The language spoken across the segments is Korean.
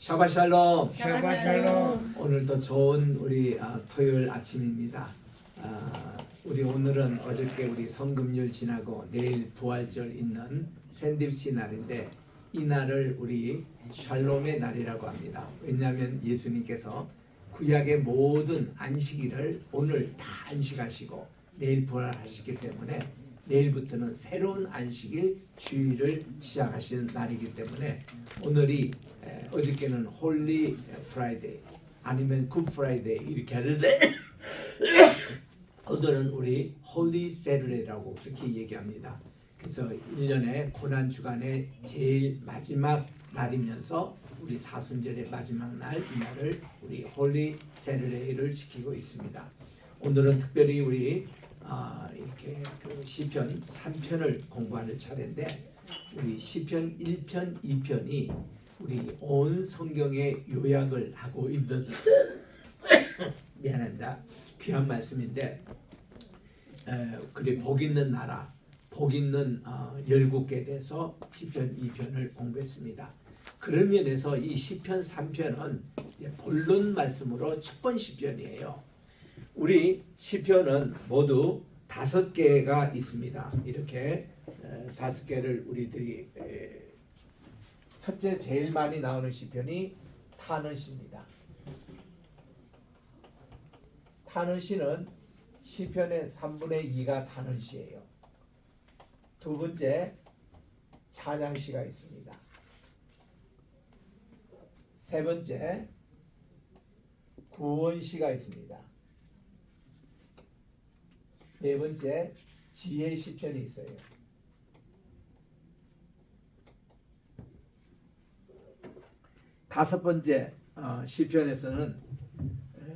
샤바샬롬. 샤바샬롬. 오늘도 좋은 우리 토요일 아침입니다. 우리 오늘은 어저께 우리 성금요일 지나고 내일 부활절 있는 샌드위치 날인데 이 날을 우리 샬롬의 날이라고 합니다. 왜냐하면 예수님께서 구약의 모든 안식일을 오늘 다 안식하시고 내일 부활하시기 때문에 내일부터는 새로운 안식일 주일을 시작하시는 날이기 때문에 오늘이 어저께는 홀리 프라이데이 아니면 굿 프라이데이 이렇게 하는데 오늘은 우리 홀리 세르데이라고 그렇게 얘기합니다. 그래서 1년의 고난 주간의 제일 마지막 날이면서 우리 사순절의 마지막 날 이 날을 우리 홀리 세르데이를 지키고 있습니다. 오늘은 특별히 우리 이렇게 그 시편 3편을 공부하는 차례인데 우리 시편 1편, 2편이 우리 온 성경의 요약을 하고 있는 미안합니다. 귀한 말씀인데 그리 복 있는 나라, 복 있는 열국에 대해서 시편 2편을 공부했습니다. 그런 면에서 이 시편 3편은 본론 말씀으로 첫 번 시편이에요. 우리 시편은 모두 5개가 있습니다. 이렇게 5개를 우리들이 첫째 제일 많이 나오는 시편이 타는 시입니다. 타는 시는 시편의 3분의 2가 타는 시예요. 두 번째 찬양시가 있습니다. 세 번째 구원시가 있습니다. 네 번째 지혜 시편이 있어요. 다섯 번째 시편에서는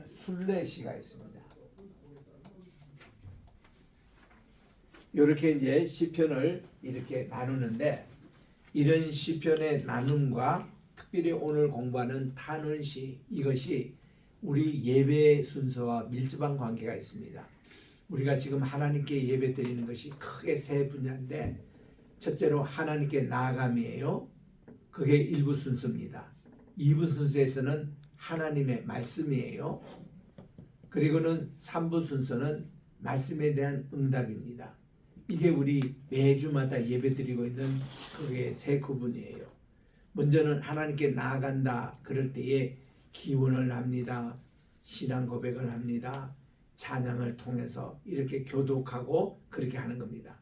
순례시가 있습니다. 이렇게 이제 시편을 이렇게 나누는데 이런 시편의 나눔과 특별히 오늘 공부하는 탄원시 이것이 우리 예배 순서와 밀접한 관계가 있습니다. 우리가 지금 하나님께 예배 드리는 것이 크게 세 분야인데 첫째로 하나님께 나아감이에요. 그게 1부 순서입니다. 2부 순서에서는 하나님의 말씀이에요. 그리고는 3부 순서는 말씀에 대한 응답입니다. 이게 우리 매주마다 예배 드리고 있는 그게 세 구분이에요. 먼저는 하나님께 나아간다 그럴 때에 기원을 합니다. 신앙 고백을 합니다. 찬양을 통해서 이렇게 교독하고 그렇게 하는 겁니다.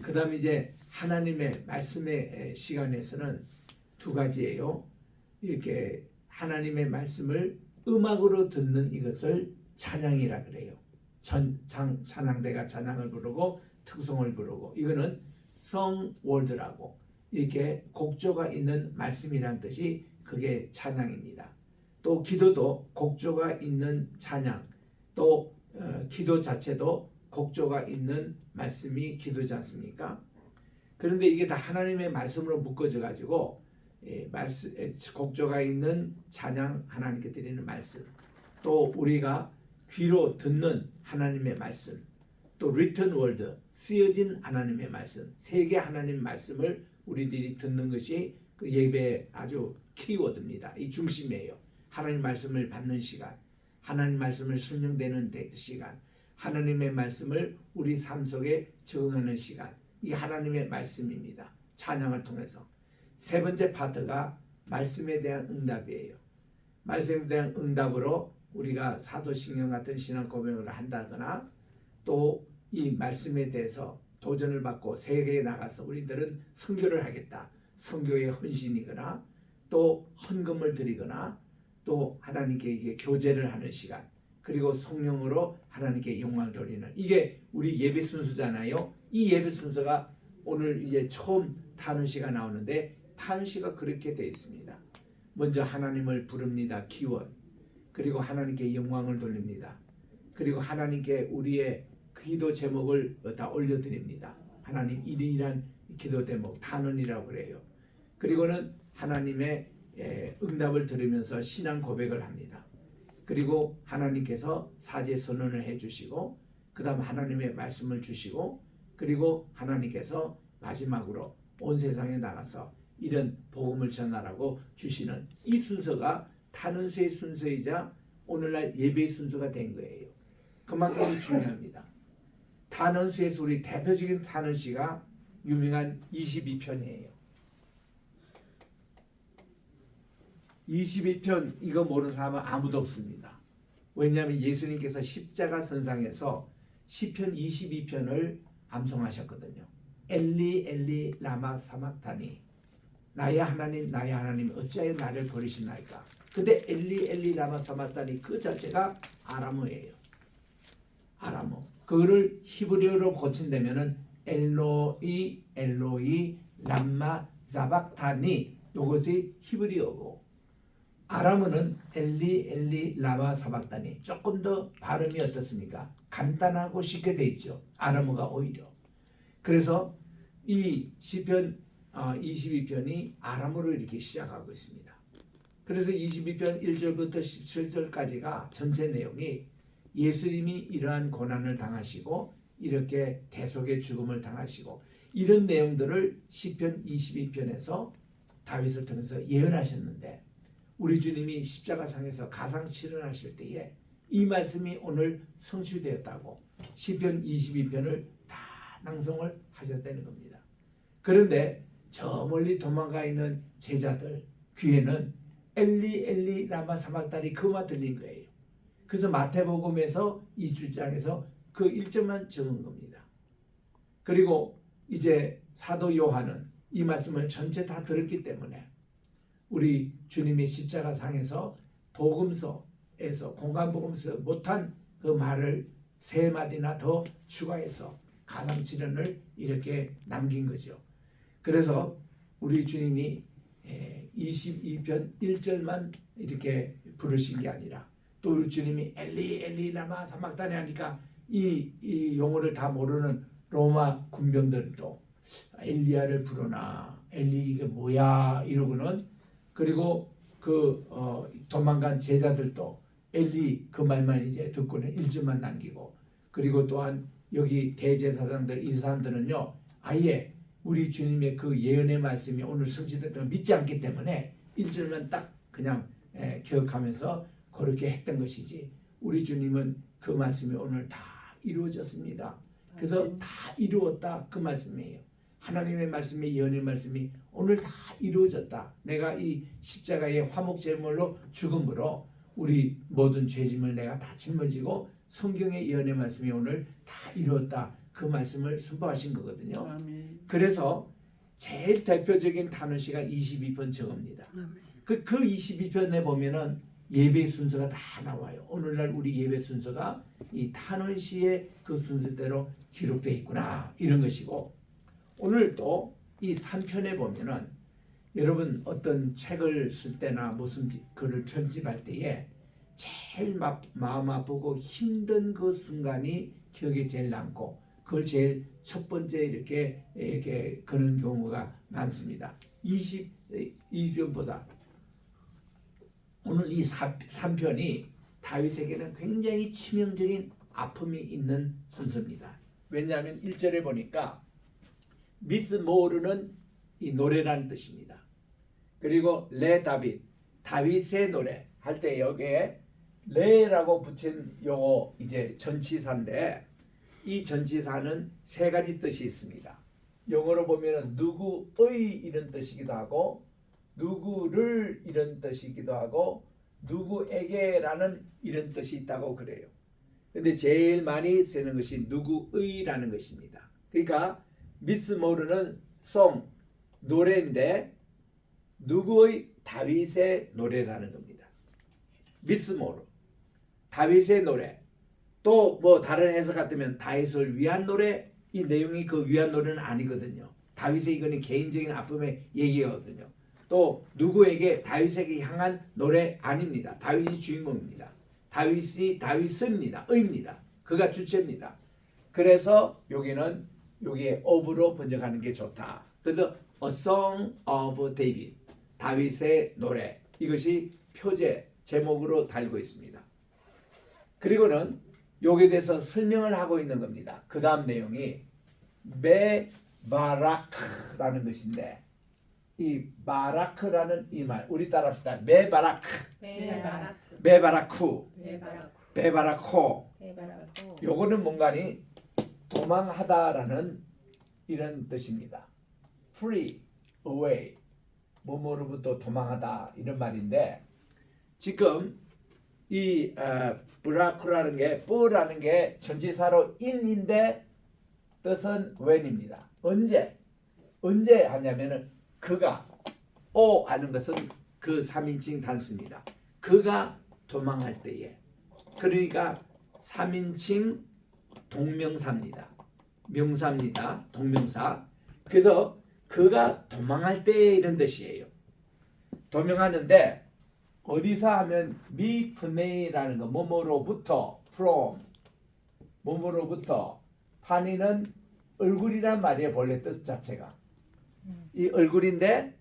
그 다음에 이제 하나님의 말씀의 시간에서는 두 가지예요. 이렇게 하나님의 말씀을 음악으로 듣는 이것을 찬양이라 그래요. 찬양대가 찬양을 부르고 특송을 부르고 이거는 성월드라고 이렇게 곡조가 있는 말씀이란 뜻이 그게 찬양입니다. 또 기도도 곡조가 있는 찬양 또 기도 자체도 곡조가 있는 말씀이 기도지 않습니까? 그런데 이게 다 하나님의 말씀으로 묶어져 가지고 곡조가 있는 찬양 하나님께 드리는 말씀 또 우리가 귀로 듣는 하나님의 말씀 또 written word 쓰여진 하나님의 말씀 세 개 하나님 말씀을 우리들이 듣는 것이 그 예배의 아주 키워드입니다. 이 중심이에요. 하나님 말씀을 받는 시간 하나님 말씀을 설명되는 시간 하나님의 말씀을 우리 삶 속에 적응하는 시간 이 하나님의 말씀입니다. 찬양을 통해서 세 번째 파트가 말씀에 대한 응답이에요. 말씀에 대한 응답으로 우리가 사도신경 같은 신앙 고백을 한다거나 또 이 말씀에 대해서 도전을 받고 세계에 나가서 우리들은 선교를 하겠다. 선교의 헌신이거나 또 헌금을 드리거나 또 하나님께 이게 교제를 하는 시간 그리고 성령으로 하나님께 영광을 돌리는 이게 우리 예배 순서잖아요. 이 예배 순서가 오늘 이제 처음 탄원시가 나오는데 탄원시가 그렇게 되어 있습니다. 먼저 하나님을 부릅니다. 기원 그리고 하나님께 영광을 돌립니다. 그리고 하나님께 우리의 기도 제목을 다 올려드립니다. 하나님 이런 기도 제목 탄원이라고 그래요. 그리고는 하나님의 응답을 들으면서 신앙 고백을 합니다. 그리고 하나님께서 사제 선언을 해주시고 그 다음 하나님의 말씀을 주시고 그리고 하나님께서 마지막으로 온 세상에 나가서 이런 복음을 전하라고 주시는 이 순서가 탄원수의 순서이자 오늘날 예배의 순서가 된 거예요. 그만큼 중요합니다. 탄원수에서 우리 대표적인 탄원시가 유명한 22편이에요. 22편 이거 모르는 사람은 아무도 없습니다. 왜냐하면 예수님께서 십자가 선상에서 시편 22편을 암송하셨거든요. 엘리 엘리 라마 사막타니 나의 하나님 어찌하여 나를 버리시나이까. 근데 엘리 엘리 라마 사막타니 그 자체가 아람어예요. 아람어. 그거를 히브리어로 고친다면은 엘로이 엘로이 람마 사박타니 이것이 히브리어고, 아람어는 엘리 엘리 라마 사박타니 조금 더 발음이 어떻습니까? 간단하고 쉽게 돼 있죠. 아람어가 오히려. 그래서 이 시편 22편이 아람어로 이렇게 시작하고 있습니다. 그래서 22편 1절부터 17절까지가 전체 내용이 예수님이 이러한 고난을 당하시고 이렇게 대속의 죽음을 당하시고 이런 내용들을 시편 22편에서 다윗을 통해서 예언하셨는데, 우리 주님이 십자가상에서 가상 실현하실 때에 이 말씀이 오늘 성취되었다고 시편 22편을 다 낭송을 하셨다는 겁니다. 그런데 저 멀리 도망가 있는 제자들 귀에는 엘리 엘리 라마 사막다니 그만 들린 거예요. 그래서 마태복음에서 27장에서 그 1절만 적은 겁니다. 그리고 이제 사도 요한은 이 말씀을 전체 다 들었기 때문에 우리 주님의 십자가상에서 복음서에서 공간복음서 못한 그 말을 세 마디나 더 추가해서 가상칠언을 이렇게 남긴 거죠. 그래서 우리 주님이 22편 1절만 이렇게 부르신 게 아니라 또 우리 주님이 엘리 엘리 라마 사막다니 하니까 이 용어를 다 모르는 로마 군병들도 엘리야를 부르나 엘리 이게 뭐야 이러고는, 그리고 그 도망간 제자들도 엘리 그 말만 이제 듣고는 1절만 남기고, 그리고 또한 여기 대제사장들 이 사람들은요 아예 우리 주님의 그 예언의 말씀이 오늘 성취됐다고 믿지 않기 때문에 1절만 딱 그냥 기억하면서 그렇게 했던 것이지, 우리 주님은 그 말씀이 오늘 다 이루어졌습니다. 그래서 다 이루었다 그 말씀이에요. 하나님의 말씀이 예언의 말씀이 오늘 다 이루어졌다. 내가 이 십자가의 화목제물로 죽음으로 우리 모든 죄짐을 내가 다 짊어지고 성경의 예언의 말씀이 오늘 다 이루었다. 그 말씀을 선포하신 거거든요. 아멘. 그래서 제일 대표적인 단어시가 22편 저겁니다. 그 22편에 보면은 예배 순서가 다 나와요. 오늘날 우리 예배 순서가 이 탄원시의 그 순서대로 기록되어 있구나 이런 것이고, 오늘 또 이 3편에 보면은 여러분 어떤 책을 쓸 때나 무슨 글을 편집할 때에 제일 마음 아프고 힘든 그 순간이 기억에 제일 남고 그걸 제일 첫 번째 이렇게 그런 경우가 많습니다. 20편보다 오늘 이 3편이 다윗에게는 굉장히 치명적인 아픔이 있는 순서입니다. 왜냐하면 1절에 보니까 미스모르는 이 노래라는 뜻입니다. 그리고 레 다윗, 다윗의 노래 할 때 여기에 레라고 붙인 요거 이제 전치사인데, 이 전치사는 세 가지 뜻이 있습니다. 영어로 보면은 누구의 이런 뜻이기도 하고 누구를 이런 뜻이기도 하고 누구에게라는 이런 뜻이 있다고 그래요. 근데 제일 많이 쓰는 것이 누구의라는 것입니다. 그러니까 미스모르는 송, 노래인데 누구의? 다윗의 노래라는 겁니다. 미스모르, 다윗의 노래. 또 뭐 다른 해석 같으면 다윗을 위한 노래, 이 내용이 그 위한 노래는 아니거든요. 다윗의 이거는 개인적인 아픔의 얘기거든요. 또 누구에게? 다윗에게 향한 노래 아닙니다. 다윗이 주인공입니다. 다윗은입니다. 의입니다. 그가 주체입니다. 그래서 여기에 of로 번역하는 게 좋다. 그래서 A Song of David, 다윗의 노래, 이것이 표제 제목으로 달고 있습니다. 그리고는 여기에 대해서 설명을 하고 있는 겁니다. 그 다음 내용이 메바라크라는 것인데, 이 바라크라는 이 말 우리 따라합시다. 메바라크, 메바라크 메바라쿠, 메바라쿠 베바라코. 메바라쿠 요거는 뭔가니 도망하다라는 이런 뜻입니다. Free, away, 뭐뭐로부터 도망하다 이런 말인데 지금 이 브라크라는 게 뽀라는 게 전치사로 in인데 뜻은 when입니다. 언제 하냐면은 그가 오 하는 것은 그 3인칭 단수입니다. 그가 도망할 때에 그러니까 3인칭 동명사입니다. 명사입니다. 동명사. 그래서 그가 도망할 때 이런 뜻이에요. 도망하는데 어디서 하면 미프네이라는 거 뭐뭐로부터 from 뭐뭐로부터 판이는 얼굴이란 말이에요. 본래 뜻 자체가 이 얼굴인데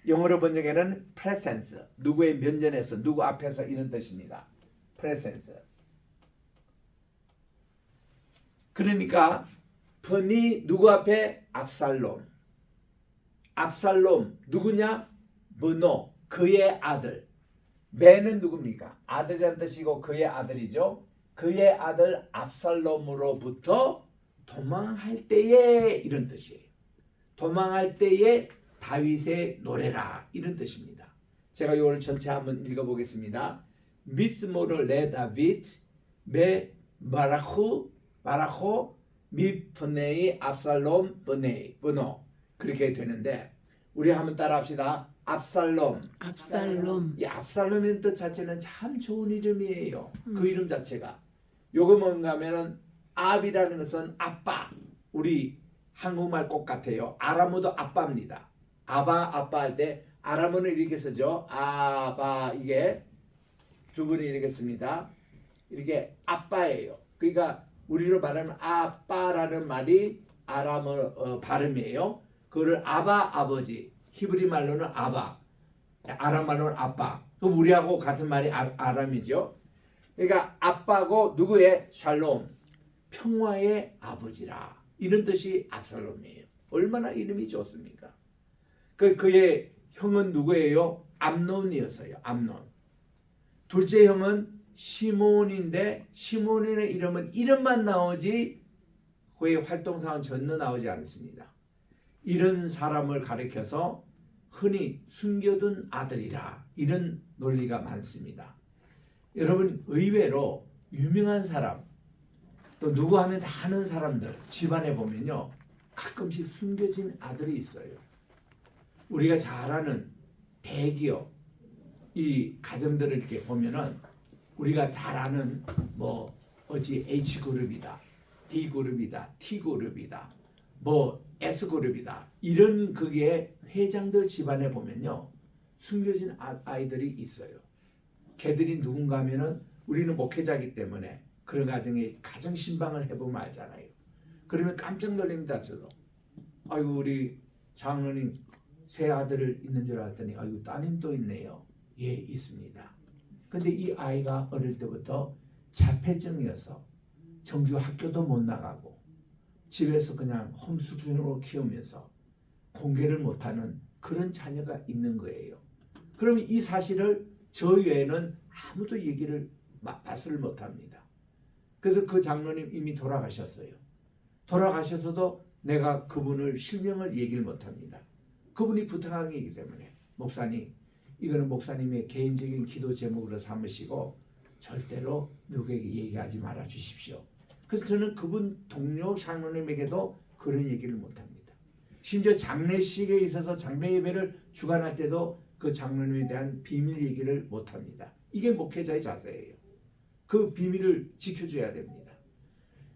영어로 번역에는 presence 누구의 면전에서 누구 앞에서 이런 뜻입니다. presence 그러니까 펀이 누구 앞에 압살롬 누구냐 브노 그의 아들 메는 누굽니까? 아들이란 뜻이고 그의 아들이죠. 그의 아들 압살롬으로부터 도망할 때에 이런 뜻이에요. 도망할 때에 다윗의 노래라 이런 뜻입니다. 제가 이걸 전체 한번 읽어보겠습니다. 미스모를 레 다윗 메 바라코 미프네이 압살롬 브노 그렇게 되는데 우리 한번 따라합시다. 압살롬. 압살롬 이 압살롬의 뜻 자체는 참 좋은 이름이에요. 그 이름 자체가. 요거 뭔가 하면은 압이라는 것은 아빠. 우리 한국말 꼭 같아요. 아람어도 아빠입니다. 아빠 할 때 아람어는 이렇게 쓰죠. 아바 이게 두 분이 이렇게 씁니다. 이렇게 아빠예요. 그러니까 우리로 말하면 아빠라는 말이 아람어 발음이에요. 그거를 아바 아버지. 히브리 말로는 아바, 아람 말로는 아빠. 그럼 우리하고 같은 말이 아람이죠. 그러니까 아빠고 누구의 샬롬, 평화의 아버지라 이런 뜻이 압살롬이에요. 얼마나 이름이 좋습니까? 그의 형은 누구예요? 암논이었어요. 암논. 둘째 형은 시몬인데 시몬의 이름은 이름만 나오지 그의 활동상은 전혀 나오지 않습니다. 이런 사람을 가리켜서 흔히 숨겨둔 아들이라 이런 논리가 많습니다. 여러분 의외로 유명한 사람 또 누구 하면 다 아는 사람들 집안에 보면요 가끔씩 숨겨진 아들이 있어요. 우리가 잘 아는 대기업 이 가정들을 이렇게 보면은 우리가 잘 아는 뭐 어찌 H그룹이다 D그룹이다 T그룹이다 뭐 S그룹이다 이런 그게 회장들 집안에 보면요 숨겨진 아이들이 있어요. 걔들이 누군가 하면은 우리는 목회자이기 때문에 그런 가정에 가정 신방을 해보면 알잖아요. 그러면 깜짝 놀랍니다. 저도 아이고 우리 장로님 새 아들을 있는 줄 알았더니 아이고 따님 또 있네요. 예 있습니다. 근데 이 아이가 어릴 때부터 자폐증이어서 정규 학교도 못 나가고 집에서 그냥 홈스쿨링으로 키우면서 공개를 못하는 그런 자녀가 있는 거예요. 그러면 이 사실을 저 외에는 아무도 얘기를 받지를 못합니다. 그래서 그 장로님 이미 돌아가셨어요. 돌아가셔서도 내가 그분을 실명을 얘기를 못합니다. 그분이 부탁한 게이기 때문에 목사님 이거는 목사님의 개인적인 기도 제목으로 삼으시고 절대로 누구에게 얘기하지 말아 주십시오. 그래서 저는 그분 동료 장로님에게도 그런 얘기를 못합니다. 심지어 장례식에 있어서 장례 예배를 주관할 때도 그 장로님에 대한 비밀 얘기를 못합니다. 이게 목회자의 자세예요. 그 비밀을 지켜줘야 됩니다.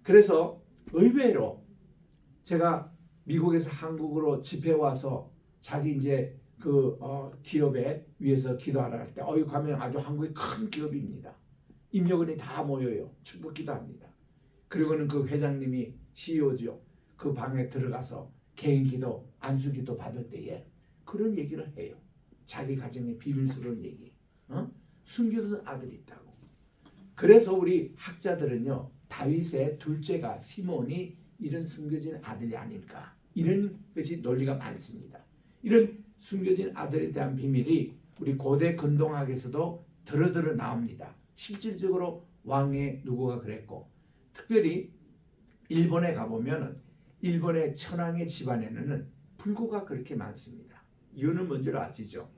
그래서 의외로 제가 미국에서 한국으로 집회 와서 자기 이제 그 기업에 위해서 기도하러 갈 때 어이 가면 아주 한국의 큰 기업입니다. 임직원이 다 모여요. 축복 기도합니다. 그리고는 그 회장님이 CEO죠. 그 방에 들어가서 개인 기도, 안수 기도 받을 때에 그런 얘기를 해요. 자기 가정의 비밀스러운 얘기. 숨겨둔 아들이 있다고. 그래서 우리 학자들은요. 다윗의 둘째가 시몬이 이런 숨겨진 아들이 아닐까. 이런 것이 논리가 많습니다. 이런 숨겨진 아들에 대한 비밀이 우리 고대 근동학에서도 드러드러 나옵니다. 실질적으로 왕의 누구가 그랬고, 특별히 일본에 가보면 일본의 천황의 집안에는 불구가 그렇게 많습니다. 이유는 뭔지 아시죠?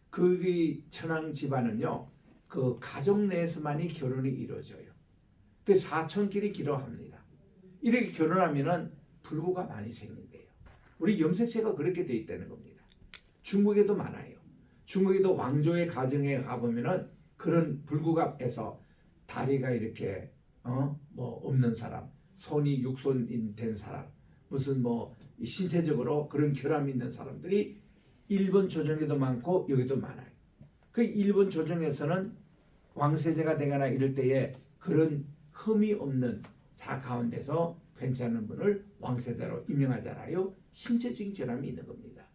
그 천황 집안은요, 그 가족 내에서만이 결혼이 이루어져요. 그 사촌끼리 기도합니다. 이렇게 결혼하면은 불구가 많이 생긴대요. 우리 염색체가 그렇게 돼 있다는 겁니다. 중국에도 많아요. 중국에도 왕조의 가정에 가보면은 그런 불구갑에서 다리가 이렇게 뭐 없는 사람, 손이 육손인 된 사람, 무슨 뭐 신체적으로 그런 결함이 있는 사람들이 일본 조정에도 많고 여기도 많아요. 그 일본 조정에서는 왕세자가 되거나 이럴 때에 그런 흠이 없는 사 가운데서 괜찮은 분을 왕세자로 임명하잖아요. 신체적인 결함이 있는 겁니다.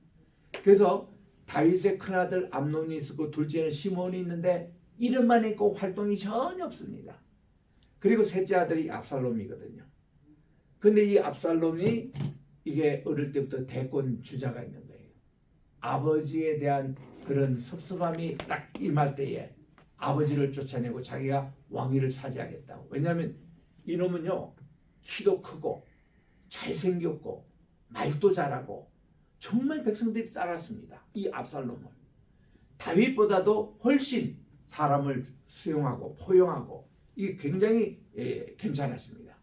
그래서 다윗의 큰아들 암논이 있었고 둘째는 시므온이 있는데 이름만 있고 활동이 전혀 없습니다. 그리고 셋째 아들이 압살롬이거든요. 근데 이 압살롬이 이게 어릴 때부터 대권 주자가 있는 거예요. 아버지에 대한 그런 섭섭함이 딱 임할 때에 아버지를 쫓아내고 자기가 왕위를 차지하겠다고. 왜냐하면 이놈은요, 키도 크고 잘생겼고 말도 잘하고 정말 백성들이 따랐습니다. 이 압살롬을. 다윗보다도 훨씬 사람을 수용하고 포용하고 이게 굉장히 괜찮았습니다.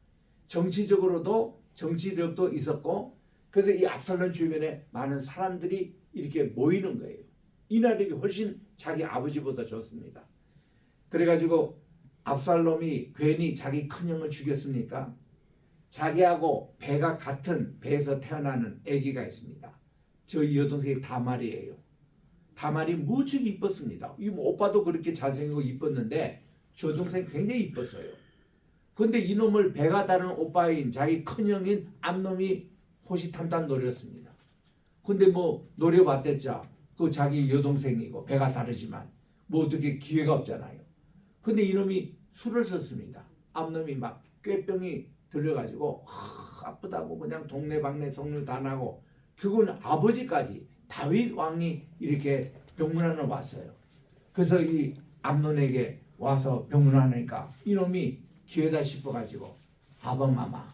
정치적으로도 정치력도 있었고, 그래서 이 압살롬 주변에 많은 사람들이 이렇게 모이는 거예요. 이 나라가 훨씬 자기 아버지보다 좋습니다. 그래가지고 압살롬이 괜히 자기 큰형을 죽였습니까? 자기하고 배가 같은 배에서 태어나는 아기가 있습니다. 저희 여동생이 다말이에요. 다말이 무척 이뻤습니다. 이 오빠도 그렇게 잘생기고 이뻤는데 저 동생 굉장히 이뻤어요. 근데 이놈을 배가 다른 오빠인 자기 큰형인 암놈이 호시탐탐 노렸습니다. 근데 뭐 노려봤댔자 그 자기 여동생이고 배가 다르지만 뭐 어떻게 기회가 없잖아요. 근데 이놈이 술을 썼습니다. 암놈이 막 꾀병이 들려가지고 아프다고 그냥 동네방네 속물 다 나고 그건 아버지까지 다윗 왕이 이렇게 병문안을 왔어요. 그래서 이 암논에게 와서 병문안하니까 이놈이 기회다 싶어가지고 아범마마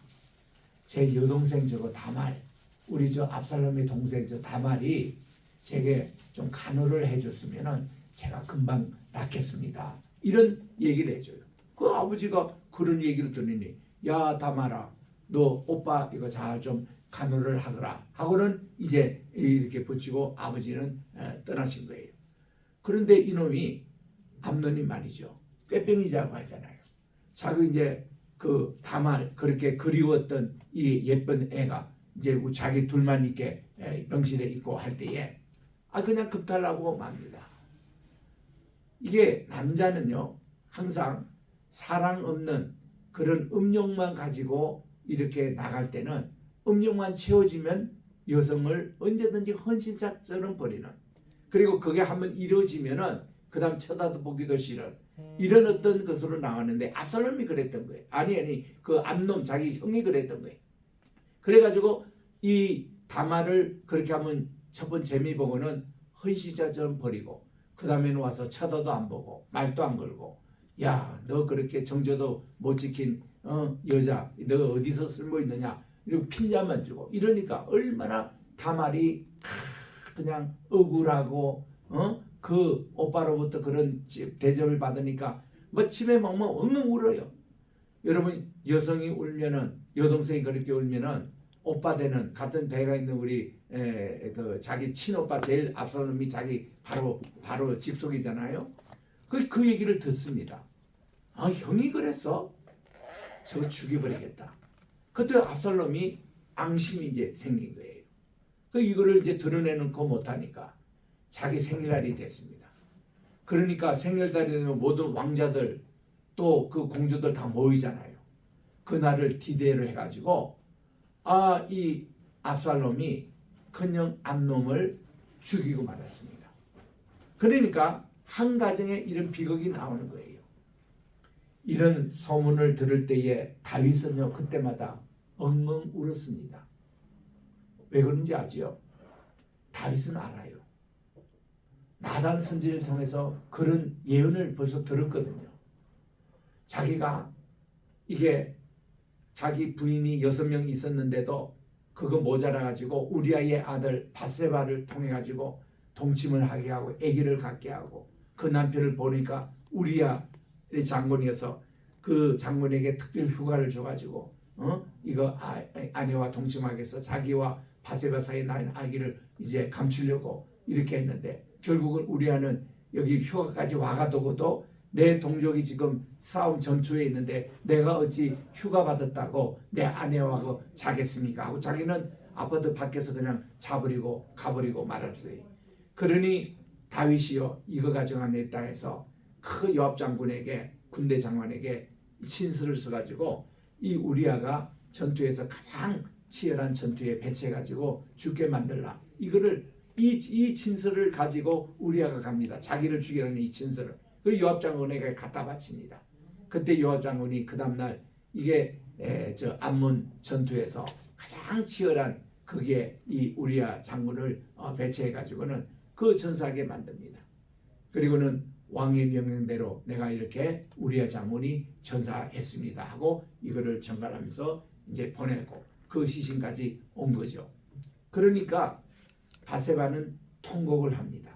제 여동생 저거 다말 우리 저 압살롬의 동생 저 다말이 제게 좀 간호를 해줬으면은 제가 금방 낫겠습니다. 이런 얘기를 해줘요. 그 아버지가 그런 얘기를 들으니 야 다말아 너 오빠 이거 잘 좀 간호를 하거라 하고는 이제 이렇게 붙이고 아버지는 떠나신 거예요. 그런데 이놈이 암논이 말이죠. 꾀병이자고 하잖아요. 자기 이제 그 다말 그렇게 그리웠던 이 예쁜 애가 이제 자기 둘만 있게 병실에 있고 할 때에 그냥 급탈하고 맙니다. 이게 남자는요 항상 사랑 없는 그런 음욕만 가지고 이렇게 나갈 때는 음욕만 채워지면 여성을 언제든지 헌신자처럼 버리는, 그리고 그게 한번 이루어지면은 그 다음 쳐다도 보기도 싫은 이런 어떤 것으로 나왔는데 압살롬이 그랬던 거예요. 아니 그 암놈 자기 형이 그랬던 거예요. 그래가지고 이 다말을 그렇게 하면 첫 번째 재미 보고는 헌신자처럼 버리고 그 다음에는 와서 쳐다도 안 보고 말도 안 걸고 야 너 그렇게 정조도 못 지킨 여자 너 어디서 쓸모 있느냐 이렇게 핀자만 주고 이러니까 얼마나 다말이 그냥 억울하고 그 오빠로부터 그런 대접을 받으니까 뭐 침에 멍멍 엉엉 울어요. 여러분 여성이 울면은 여동생이 그렇게 울면은 오빠 되는 같은 배가 있는 우리 그 자기 친오빠 제일 압살롬이 자기 바로 직속이잖아요. 그 얘기를 듣습니다. 형이 그랬어? 저거 죽여버리겠다. 그때 압살롬이 앙심이 이제 생긴 거예요. 이거를 이제 드러내놓고 못하니까 자기 생일날이 됐습니다. 그러니까 생일날이 되면 모든 왕자들 또 그 공주들 다 모이잖아요. 그날을 디데이로 해가지고 이 압살롬이 큰형 암놈을 죽이고 말았습니다. 그러니까 한 가정에 이런 비극이 나오는 거예요. 이런 소문을 들을 때에 다윗은요 그때마다 엉엉 울었습니다. 왜 그런지 아지요? 다윗은 알아요. 나단 선지를 통해서 그런 예언을 벌써 들었거든요. 자기가 이게 자기 부인이 6명 있었는데도 그거 모자라 가지고 우리아의 아들 바세바를 통해 가지고 동침을 하게 하고 아기를 갖게 하고 그 남편을 보니까 우리아의 장군이어서 그 장군에게 특별 휴가를 줘가지고 이거 아내와 동침하게 해서 자기와 바세바 사이에 낳은 아기를 이제 감추려고 이렇게 했는데 결국은 우리아는 여기 휴가까지 와가지고도 내 동족이 지금 싸움 전투에 있는데 내가 어찌 휴가 받았다고 내 아내와 자겠습니까 하고 자기는 아파트 밖에서 그냥 자버리고 가버리고 말았어요. 그러니 다윗이요 이거 가져가 내 땅에서 그 요압 장군에게 군대 장관에게 친서를 써가지고 이 우리아가 전투에서 가장 치열한 전투에 배치해가지고 죽게 만들라. 이거를 이 친서를 가지고 우리아가 갑니다. 자기를 죽이라는 이 친서를. 그 요압 장군에게 갖다 바칩니다. 그때 요압 장군이 그 다음날 이게 저 암몬 전투에서 가장 치열한 그게 이 우리아 장군을 배치해가지고는 그 전사하게 만듭니다. 그리고는 왕의 명령대로 내가 이렇게 우리아 장군이 전사했습니다 하고 이거를 전갈하면서 이제 보내고 그 시신까지 온 거죠. 그러니까 바세바는 통곡을 합니다.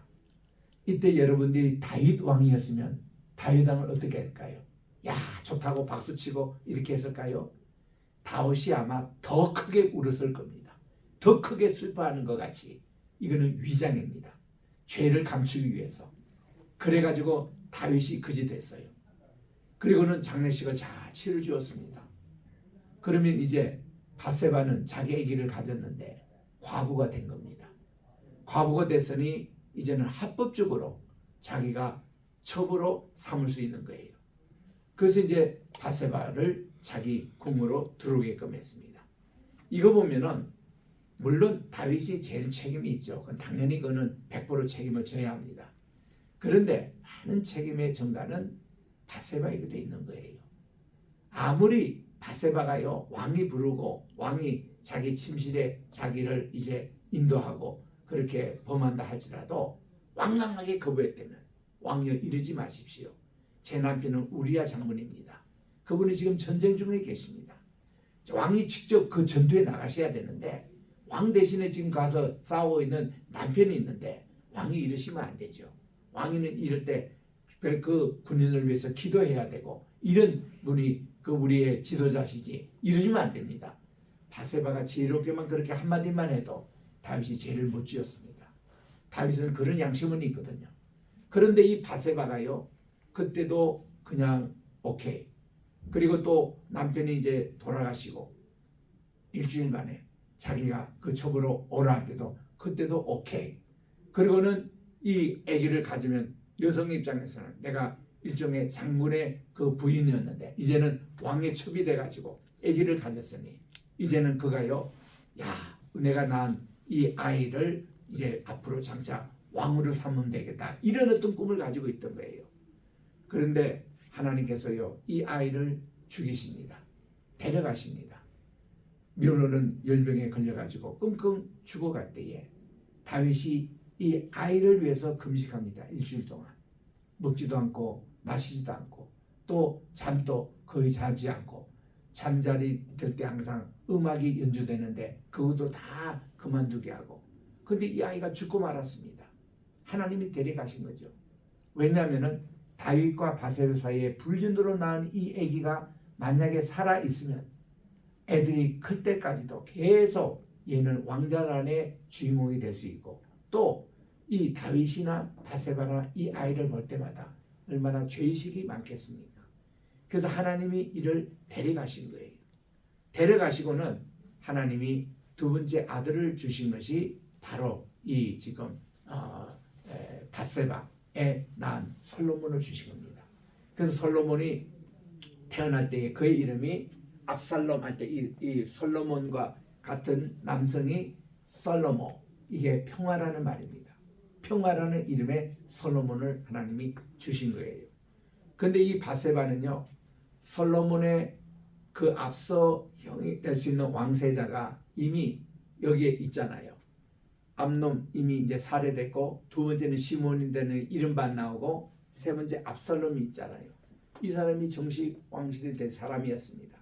이때 여러분들이 다윗 왕이었으면 다윗 왕을 어떻게 할까요? 야 좋다고 박수치고 이렇게 했을까요? 다윗이 아마 더 크게 울었을 겁니다. 더 크게 슬퍼하는 것 같이. 이거는 위장입니다. 죄를 감추기 위해서. 그래가지고 다윗이 그지 됐어요. 그리고는 장례식을 잘 치러 주었습니다. 그러면 이제 바세바는 자기 아기를 가졌는데 과부가 된 겁니다. 과부가 됐으니 이제는 합법적으로 자기가 첩으로 삼을 수 있는 거예요. 그래서 이제 바세바를 자기 궁으로 들어오게끔 했습니다. 이거 보면은 물론 다윗이 제일 책임이 있죠. 당연히 그는 100% 책임을 져야 합니다. 그런데 많은 책임의 전가는 바세바에게도 있는 거예요. 아무리 바세바가요 왕이 부르고 왕이 자기 침실에 자기를 이제 인도하고 그렇게 범한다 할지라도 완강하게 거부했다면 왕이여 이러지 마십시오. 제 남편은 우리아 장군입니다. 그분이 지금 전쟁 중에 계십니다. 왕이 직접 그 전투에 나가셔야 되는데 왕 대신에 지금 가서 싸우고 있는 남편이 있는데 왕이 이러시면 안 되죠. 왕이는 이럴 때 그 군인을 위해서 기도해야 되고 이런 분이 그 우리의 지도자시지 이러시면 안 됩니다. 바세바가 지혜롭게만 그렇게 한마디만 해도 다윗이 죄를 못 지었습니다. 다윗은 그런 양심은 있거든요. 그런데 이 바세바가요 그때도 그냥 오케이. 그리고 또 남편이 이제 돌아가시고 일주일 만에 자기가 그 첩으로 오라 할 때도 그때도 오케이. 그리고는 이 아기를 가지면 여성 입장에서는 내가 일종의 장군의 그 부인이었는데 이제는 왕의 첩이 돼가지고 아기를 가졌으니 이제는 그가요 야 내가 낳은 이 아이를 이제 앞으로 장차 왕으로 삼으면 되겠다 이런 어떤 꿈을 가지고 있던 거예요. 그런데 하나님께서요 이 아이를 죽이십니다. 데려가십니다. 묘로는 열병에 걸려가지고 끙끙 죽어갈 때에 다윗이 이 아이를 위해서 금식합니다. 일주일 동안 먹지도 않고 마시지도 않고 또 잠도 거의 자지 않고 잠자리 들 때 항상 음악이 연주되는데 그것도 다 그만두게 하고 근데 이 아이가 죽고 말았습니다. 하나님이 데려가신 거죠. 왜냐하면 다윗과 바세바 사이에 불륜으로 낳은 이 아기가 만약에 살아있으면 애들이 클 때까지도 계속 얘는 왕자란의 주인공이 될 수 있고 또 이 다윗이나 바세바나 이 아이를 볼 때마다 얼마나 죄의식이 많겠습니까? 그래서 하나님이 이를 데려가신 거예요. 데려가시고는 하나님이 두 번째 아들을 주신 것이 바로 이 지금 바세바에 낳은 솔로몬을 주신 겁니다. 그래서 솔로몬이 태어날 때에 그의 이름이 압살롬 할 때 이 솔로몬과 같은 남성이 솔로몬 이게 평화라는 말입니다. 평화라는 이름의 솔로몬을 하나님이 주신 거예요. 근데 이 바세바는요 솔로몬의 그 앞서 형이 될 수 있는 왕세자가 이미 여기에 있잖아요. 암놈 이미 이제 살해됐고, 두 번째는 시몬인데는 이른바 안 나오고, 세 번째 압살롬이 있잖아요. 이 사람이 정식 왕실이 된 사람이었습니다.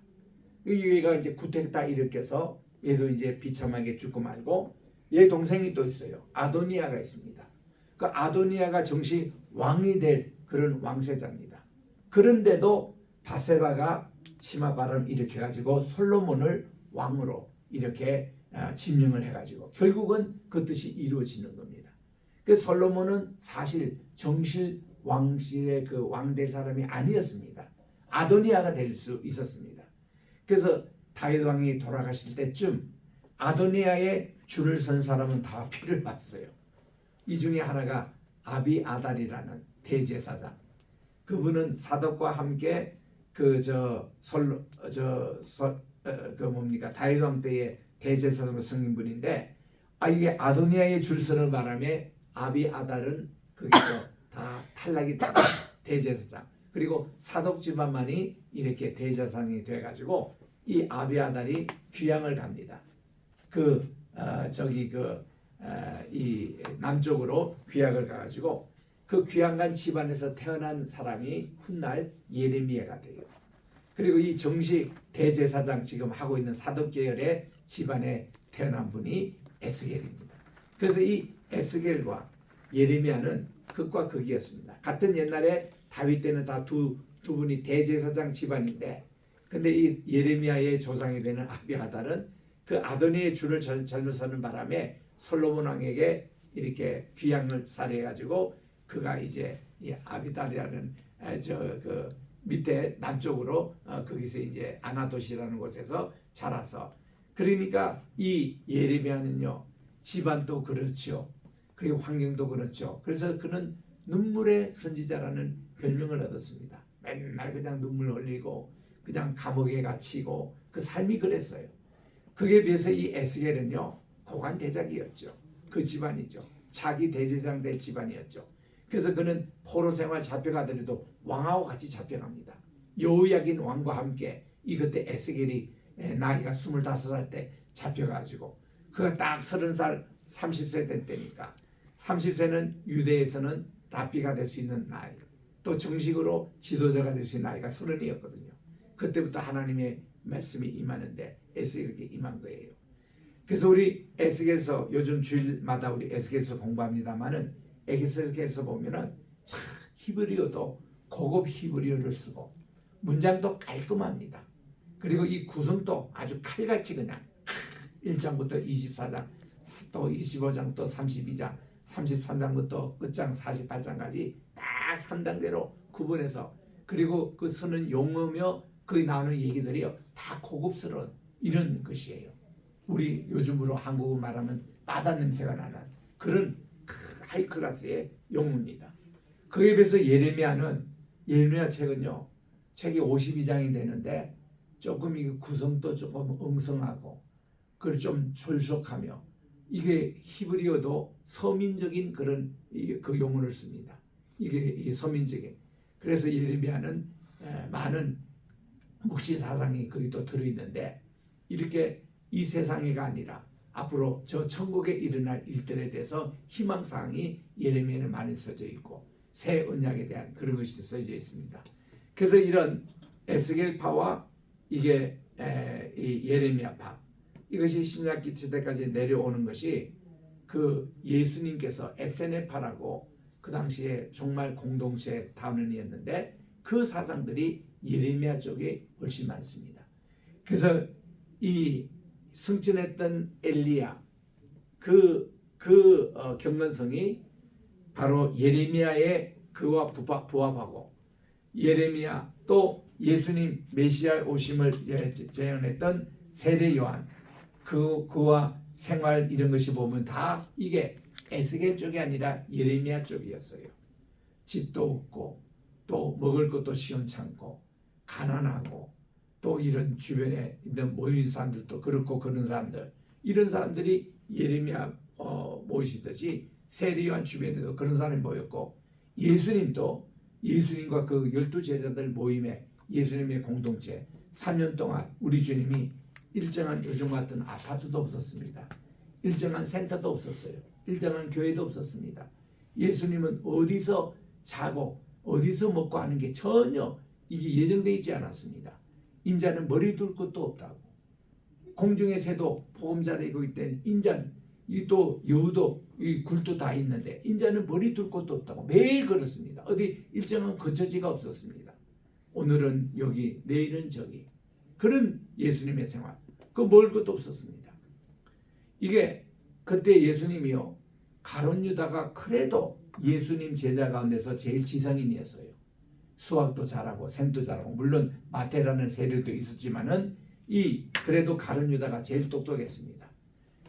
얘가 이제 구태 딱 일으켜서 얘도 이제 비참하게 죽고 말고, 얘 동생이 또 있어요. 아도니아가 있습니다. 그 아도니아가 정식 왕이 될 그런 왕세자입니다. 그런데도 바세바가 치마바람 일으켜가지고 솔로몬을 왕으로 이렇게 지명을 해가지고 결국은 그 뜻이 이루어지는 겁니다. 그 솔로몬은 사실 정실 왕실의 그 왕 될 사람이 아니었습니다. 아도니아가 될 수 있었습니다. 그래서 다윗 왕이 돌아가실 때쯤 아도니아의 줄을 선 사람은 다 피를 봤어요. 이 중에 하나가 아비아달이라는 대제사장. 그분은 사독과 함께 다윗 왕 때의 대제사장 성인분인데, 이게 아도니아의 줄 서는 바람에 아비아달은 거기서 다 탈락이 되고 대제사장, 그리고 사독 집안만이 이렇게 대제사장이 돼가지고 이 아비아달이 귀향을 갑니다. 이 남쪽으로 귀향을 가가지고 그 귀향간 집안에서 태어난 사람이 훗날 예레미야가 돼요. 그리고 이 정식 대제사장 지금 하고 있는 사독 계열의 집안에 태어난 분이 에스겔입니다. 그래서 이 에스겔과 예레미야는 극과 극이었습니다. 같은 옛날에 다윗 때는 다 두 분이 대제사장 집안인데, 근데 이 예레미야의 조상이 되는 아비아달은 그 아도니의 줄을 잘못 서는 바람에 솔로몬 왕에게 이렇게 귀향을 살해가지고 그가 이제 이 아비달이라는 밑에 남쪽으로 거기서 이제 아나도시라는 곳에서 자라서, 그러니까 이 예레미야는요 집안도 그렇죠, 그리고 환경도 그렇죠. 그래서 그는 눈물의 선지자라는 별명을 얻었습니다. 맨날 그냥 눈물 흘리고 그냥 감옥에 갇히고 그 삶이 그랬어요. 그에 비해서 이 에스겔은요 고관 대작이었죠. 그 집안이죠. 자기 대제사장 될 집안이었죠. 그래서 그는 포로 생활 잡혀가더라도 왕하고 같이 잡혀갑니다. 여호야긴 왕과 함께. 이 그때 에스겔이 나이가 25살 때 잡혀가지고 그가 딱 30살 30세 된 때니까, 30세는 유대에서는 랍비가 될 수 있는 나이, 또 정식으로 지도자가 될 수 있는 나이가 30이었거든요. 그때부터 하나님의 말씀이 임하는데 에스겔에게 임한 거예요. 그래서 우리 에스겔서, 요즘 주일마다 우리 에스겔서 공부합니다만은 에스겔서 보면은 참 히브리어도 고급 히브리어를 쓰고 문장도 깔끔합니다. 그리고 이 구성도 아주 칼같이 그냥 1장부터 24장, 또 25장, 또 32장, 33장부터 끝장 48장까지 딱 3단계로 구분해서, 그리고 그 쓰는 용어며 그 나오는 얘기들이요 다 고급스러운 이런 것이에요. 우리 요즘으로 한국어 말하면 바다 냄새가 나는 그런 하이클래스의 용어입니다. 그에 비해서 예레미야 책은요 책이 52장이 되는데 조금 이 구성도 조금 엉성하고 그걸 좀 졸속하며, 이게 히브리어도 서민적인 그런 그 용어를 씁니다. 이게 서민적인. 그래서 예레미야는 많은 묵시 사상이 거기 또 들어있는데, 이렇게 이 세상이가 아니라 앞으로 저 천국에 일어날 일들에 대해서 희망사항이 예레미야에 많이 써져 있고 새 언약에 대한 그런 것이 써져 있습니다. 그래서 이런 에스겔파와 이게 이 예레미야파, 이것이 신약기 시대까지 내려오는 것이 그 예수님께서 에세네파라고 그 당시에 종말 공동체 단원이었는데 그 사상들이 예레미야 쪽에 훨씬 많습니다. 그래서 이 승천했던 엘리야 경건성이 바로 예레미야의 그와 부합하고, 예레미야 또 예수님 메시아 오심을 재현했던 세례 요한 그와 생활 이런 것이 보면 다 이게 에스겔 쪽이 아니라 예레미야 쪽이었어요. 집도 없고 또 먹을 것도 시원찮고 가난하고 또 이런 주변에 있는 모인 사람들도 그렇고 그런 사람들, 이런 사람들이 예레미야 모이시듯이 세례 요한 주변에도 그런 사람이 모였고, 예수님도 예수님과 그 12제자들 모임에 예수님의 공동체 3년 동안 우리 주님이 일정한 요즘 같은 아파트도 없었습니다. 일정한 센터도 없었어요. 일정한 교회도 없었습니다. 예수님은 어디서 자고 어디서 먹고 하는 게 전혀 이게 예정되어 있지 않았습니다. 인자는 머리 둘 것도 없다고. 공중의 새도 보금자리고 있던 인자는 또 여우도 이 굴도 다 있는데 인자는 머리 둘 것도 없다고 매일 걸었습니다. 어디 일정한 거처지가 없었습니다. 오늘은 여기 내일은 저기 그런 예수님의 생활 그 먹을 것도 없었습니다. 이게 그때 예수님이요 가룟 유다가 그래도 예수님 제자 가운데서 제일 지성인이었어요. 수학도 잘하고 셈도 잘하고 물론 마태라는 세력도 있었지만은 이 그래도 가룟 유다가 제일 똑똑했습니다.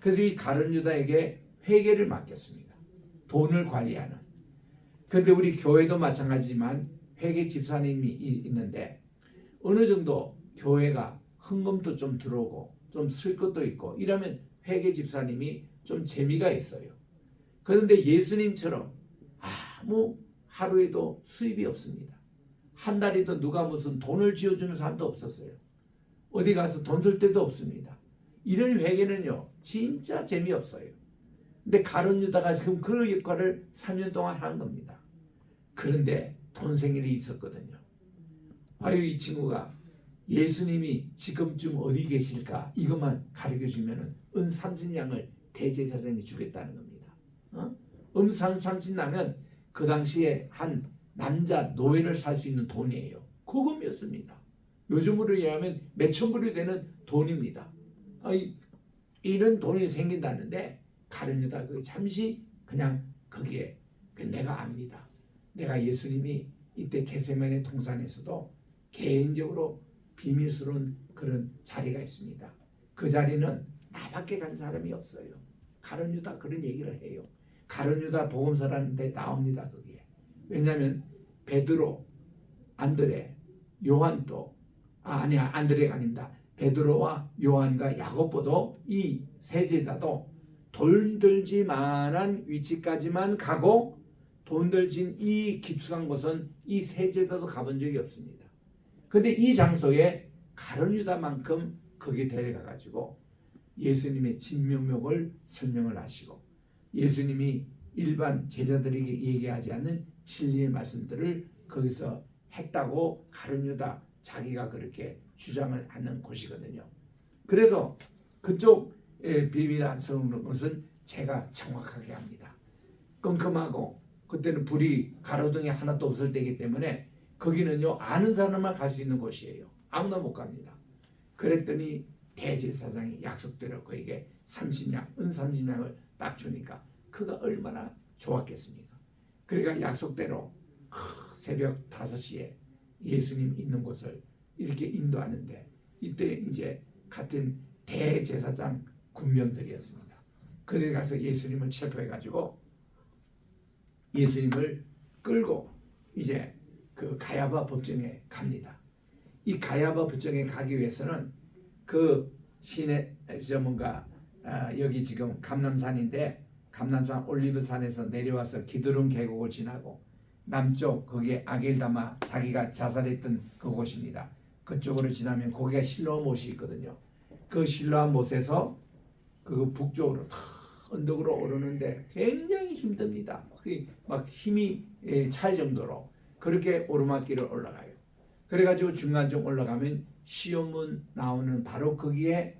그래서 이 가룟 유다에게 회계를 맡겼습니다. 돈을 관리하는. 그런데 우리 교회도 마찬가지지만 회계 집사님이 있는데 어느 정도 교회가 헌금도 좀 들어오고 좀 쓸 것도 있고 이러면 회계 집사님이 좀 재미가 있어요. 그런데 예수님처럼 아무 하루에도 수입이 없습니다. 한 달에도 누가 무슨 돈을 쥐어주는 사람도 없었어요. 어디 가서 돈 쓸 데도 없습니다. 이런 회계는요 진짜 재미없어요. 근데 가룟 유다가 지금 그 역할을 3년 동안 한 겁니다. 그런데 돈생일이 있었거든요. 아유 이 친구가 예수님이 지금쯤 어디 계실까 이것만 가르쳐주면 은 30냥을 대제사장이 주겠다는 겁니다. 은 30냥은 그 당시에 한 남자 노예를 살 수 있는 돈이에요. 그금이었습니다. 요즘으로 얘기하면 몇천 불이 되는 돈입니다. 이런 돈이 생긴다는데 가룟 유다 그 잠시 그냥 거기에 내가 압니다. 내가 예수님이 이때 겟세마네 동산에서도 개인적으로 비밀스러운 그런 자리가 있습니다. 그 자리는 나밖에 간 사람이 없어요. 가룟 유다 그런 얘기를 해요. 가룟 유다 복음서라는 데 나옵니다. 거기에. 왜냐하면 베드로, 안드레, 요한도 아니야 안드레가 아닙니다. 베드로와 요한과 야고보도 이 세제자도 돈 들지 만한 위치까지만 가고 돈 들진 이 깊숙한 곳은 이 세제자도 가본 적이 없습니다. 그런데 이 장소에 가룟 유다만큼 거기에 데려가 가지고 예수님의 진면목을 설명을 하시고 예수님이 일반 제자들에게 얘기하지 않는 진리의 말씀들을 거기서 했다고 가룟 유다 자기가 그렇게 주장을 하는 곳이거든요. 그래서 그쪽의 비밀스러운 것은 제가 정확하게 합니다. 끔끔하고 그때는 불이 가로등이 하나도 없을 때이기 때문에 거기는요 아는 사람만 갈 수 있는 곳이에요. 아무나 못 갑니다. 그랬더니 대제사장이 약속대로 그에게 30냥, 은 30냥을 딱 주니까 그가 얼마나 좋았겠습니까? 그러니까 약속대로 새벽 5시에 예수님 있는 곳을 이렇게 인도하는데 이때 이제 같은 대제사장 군병들이었습니다. 그들이 가서 예수님을 체포해가지고 예수님을 끌고 이제 그 가야바 법정에 갑니다. 이 가야바 법정에 가기 위해서는 그 시내 여기 지금 감람산인데 감람산 올리브산에서 내려와서 기드론 계곡을 지나고 남쪽 거기에 아겔다마 자기가 자살했던 그곳입니다. 그쪽으로 지나면 거기가 실로암 못이 있거든요. 그 실로암 못에서 그 북쪽으로 언덕으로 오르는데 굉장히 힘듭니다. 막 힘이 찰 정도로 그렇게 오르막길을 올라가요. 그래가지고 중간쯤 올라가면 시온문 나오는 바로 거기에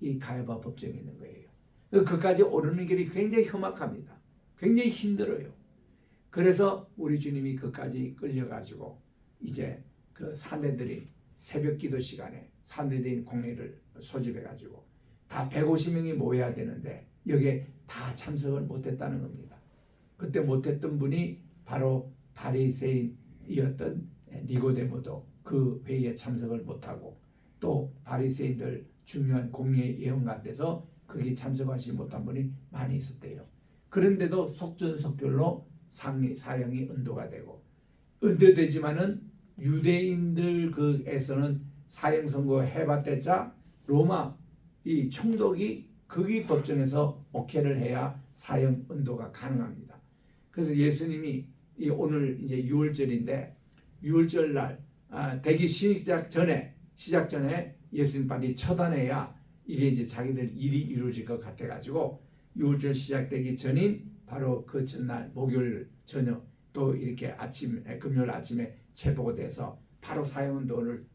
이 가야바 법정이 있는 거예요. 그까지 오르는 길이 굉장히 험악합니다. 굉장히 힘들어요. 그래서 우리 주님이 그까지 끌려가지고 이제 그 사내들이 새벽 기도 시간에 사내들인 공회를 소집해가지고 다 150명이 모여야 되는데 여기에 다 참석을 못했다는 겁니다. 그때 못했던 분이 바로 바리새인이었던 니고데모도 그 회의에 참석을 못하고 또 바리새인들 중요한 공예 예언가돼서 거기에 참석하지 못한 분이 많이 있었대요. 그런데도 속전속결로 사형이 은도가 되고 은도되지만은 유대인들 그에서는 사형 선고 해봤대자 로마 이 총독이 거기 법정에서 오케이를 해야 사형 은도가 가능합니다. 그래서 예수님이 오늘 이제 6월절인데 6월절 날 대기 시작 전에 예수님 빨리 처단해야 이게 이제 자기들 일이 이루어질 것 같아 가지고 6월절 시작되기 전인 바로 그 전날 목요일 저녁 또 이렇게 아침 금요일 아침에 체포가 돼서 바로 사형운동을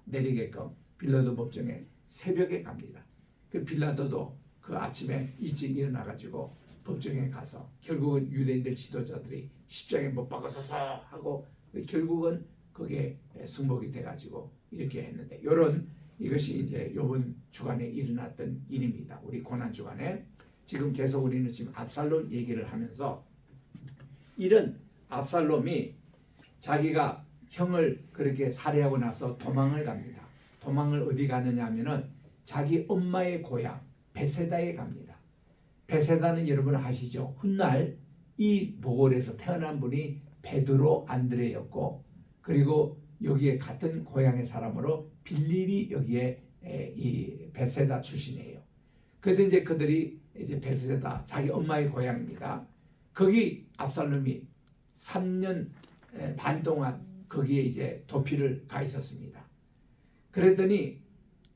내리게끔 빌라도 법정에 새벽에 갑니다. 그 빌라도도 그 아침에 일찍 일어나 가지고 법정에 가서 결국은 유대인들 지도자들이 십자가에 못 박아서서 하고 결국은 그게 승복이 돼가지고 이렇게 했는데 이런 이것이 이제 이번 주간에 일어났던 일입니다. 우리 고난 주간에 지금 계속 우리는 지금 압살롬 얘기를 하면서 이런 압살롬이 자기가 형을 그렇게 살해하고 나서 도망을 갑니다. 도망을 어디 가느냐 하면은 자기 엄마의 고향 베세다에 갑니다. 베세다는 여러분 아시죠? 훗날 이 보궐에서 태어난 분이 베드로 안드레였고 그리고 여기에 같은 고향의 사람으로 빌립이 여기에 이 베세다 출신이에요. 그래서 이제 그들이 이제 베세다 자기 엄마의 고향입니다. 거기 압살롬이 3년 반 동안 거기에 이제 도피를 가 있었습니다. 그랬더니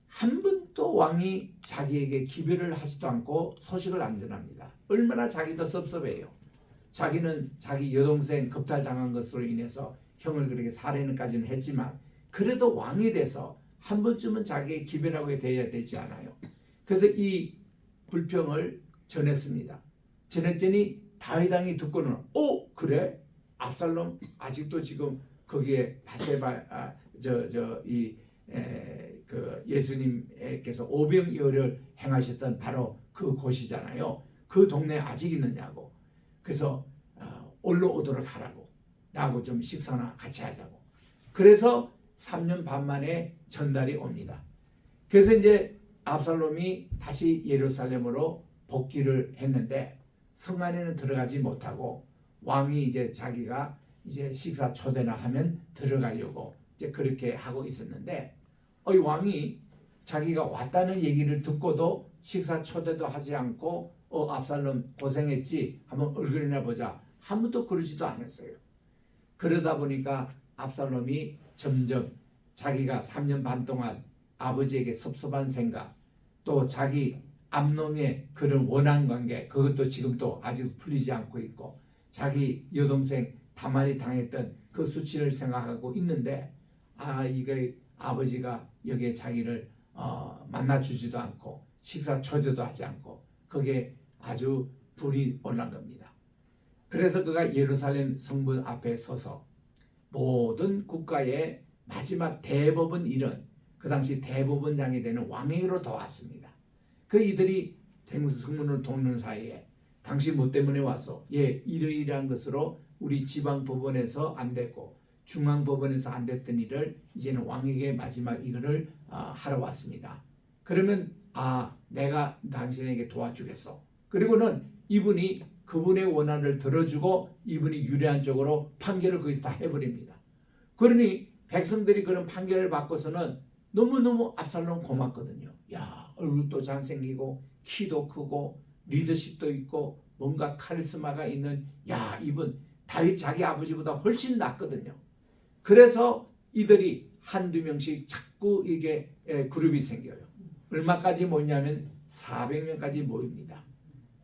한 번도 왕이 자기에게 기별을 하지도 않고 소식을 안 전합니다. 얼마나 자기도 섭섭해요. 자기는 자기 여동생 겁탈당한 것으로 인해서 형을 그렇게 살해는까지는 했지만 그래도 왕이 돼서 한 번쯤은 자기의 기별하고 돼야 되지 않아요. 그래서 이 불평을 전했습니다. 전했더니 다윗 왕이 듣고는 그래? 압살롬 아직도 지금 거기에 바세바 그 예수님께서 오병이어를 행하셨던 바로 그 곳이잖아요. 그 동네에 아직 있느냐고. 그래서 올라오도록 하라고. 나하고 좀 식사나 같이 하자고. 그래서 3년 반 만에 전달이 옵니다. 그래서 이제 압살롬이 다시 예루살렘으로 복귀를 했는데 성 안에는 들어가지 못하고 왕이 이제 자기가 이제 식사 초대나 하면 들어가려고 이제 그렇게 하고 있었는데 이 왕이 자기가 왔다는 얘기를 듣고도 식사 초대도 하지 않고 압살롬 고생했지 한번 얼굴이나 보자 한 번도 그러지도 않았어요. 그러다 보니까 압살롬이 점점 자기가 3년 반 동안 아버지에게 섭섭한 생각 또 자기 암놈의 그런 원한 관계 그것도 지금 또 아직 풀리지 않고 있고 자기 여동생 다말이 당했던 그 수치를 생각하고 있는데 이게 아버지가 여기에 자기를 만나주지도 않고 식사 초대도 하지 않고 그게 아주 불이 올란 겁니다. 그래서 그가 예루살렘 성문 앞에 서서 모든 국가의 마지막 대법원 일은 그 당시 대법원장이 되는 왕에게로 도왔습니다. 그 이들이 성문을 돕는 사이에 당시 뭐 때문에 왔어? 이러이러한 것으로 우리 지방법원에서 안 됐고 중앙법원에서 안 됐던 일을 이제는 왕에게 마지막 이거를 하러 왔습니다. 그러면 내가 당신에게 도와주겠어. 그리고는 이분이 그분의 원한을 들어주고 이분이 유리한 쪽으로 판결을 거기서 다 해버립니다. 그러니 백성들이 그런 판결을 받고서는 너무너무 압살롬 고맙거든요. 얼굴도 잘생기고 키도 크고 리더십도 있고 뭔가 카리스마가 있는 이분 다윗 자기 아버지보다 훨씬 낫거든요. 그래서 이들이 한두 명씩 자꾸 이게 그룹이 생겨요. 얼마까지 모이냐면 400명까지 모입니다.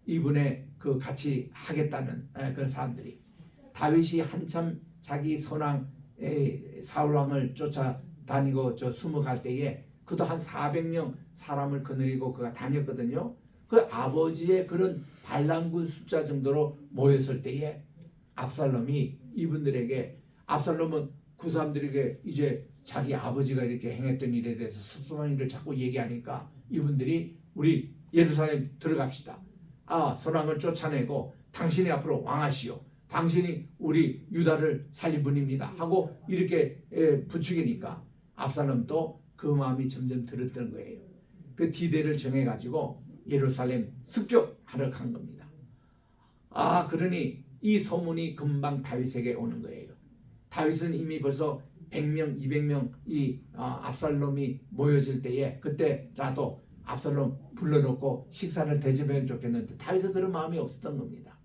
이분의 그 같이 하겠다는 그 사람들이 다윗이 한참 자기 선왕 사울왕을 쫓아다니고 숨어갈 때에 그도 한 400명 사람을 거느리고 그가 다녔거든요. 그 아버지의 그런 반란군 숫자 정도로 모였을 때에 압살롬이 이분들에게 압살롬은 그 사람들에게 이제 자기 아버지가 이렇게 행했던 일에 대해서 섭섭한 일을 자꾸 얘기하니까 이분들이 우리 예루살렘 들어갑시다. 선왕을 쫓아내고 당신이 앞으로 왕하시오. 당신이 우리 유다를 살릴 분입니다. 하고 이렇게 부추기니까 압살롬도 그 마음이 점점 들었던 거예요. 그 디데를 정해가지고 예루살렘 습격하러 간 겁니다. 그러니 이 소문이 금방 다윗에게 오는 거예요. 다윗은 이미 벌써 100명, 200명 이 압살롬이 모여질 때에 그때라도 압살롬 불러놓고 식사를 대접하면 좋겠는데 다윗은 그런 마음이 없었던 겁니다.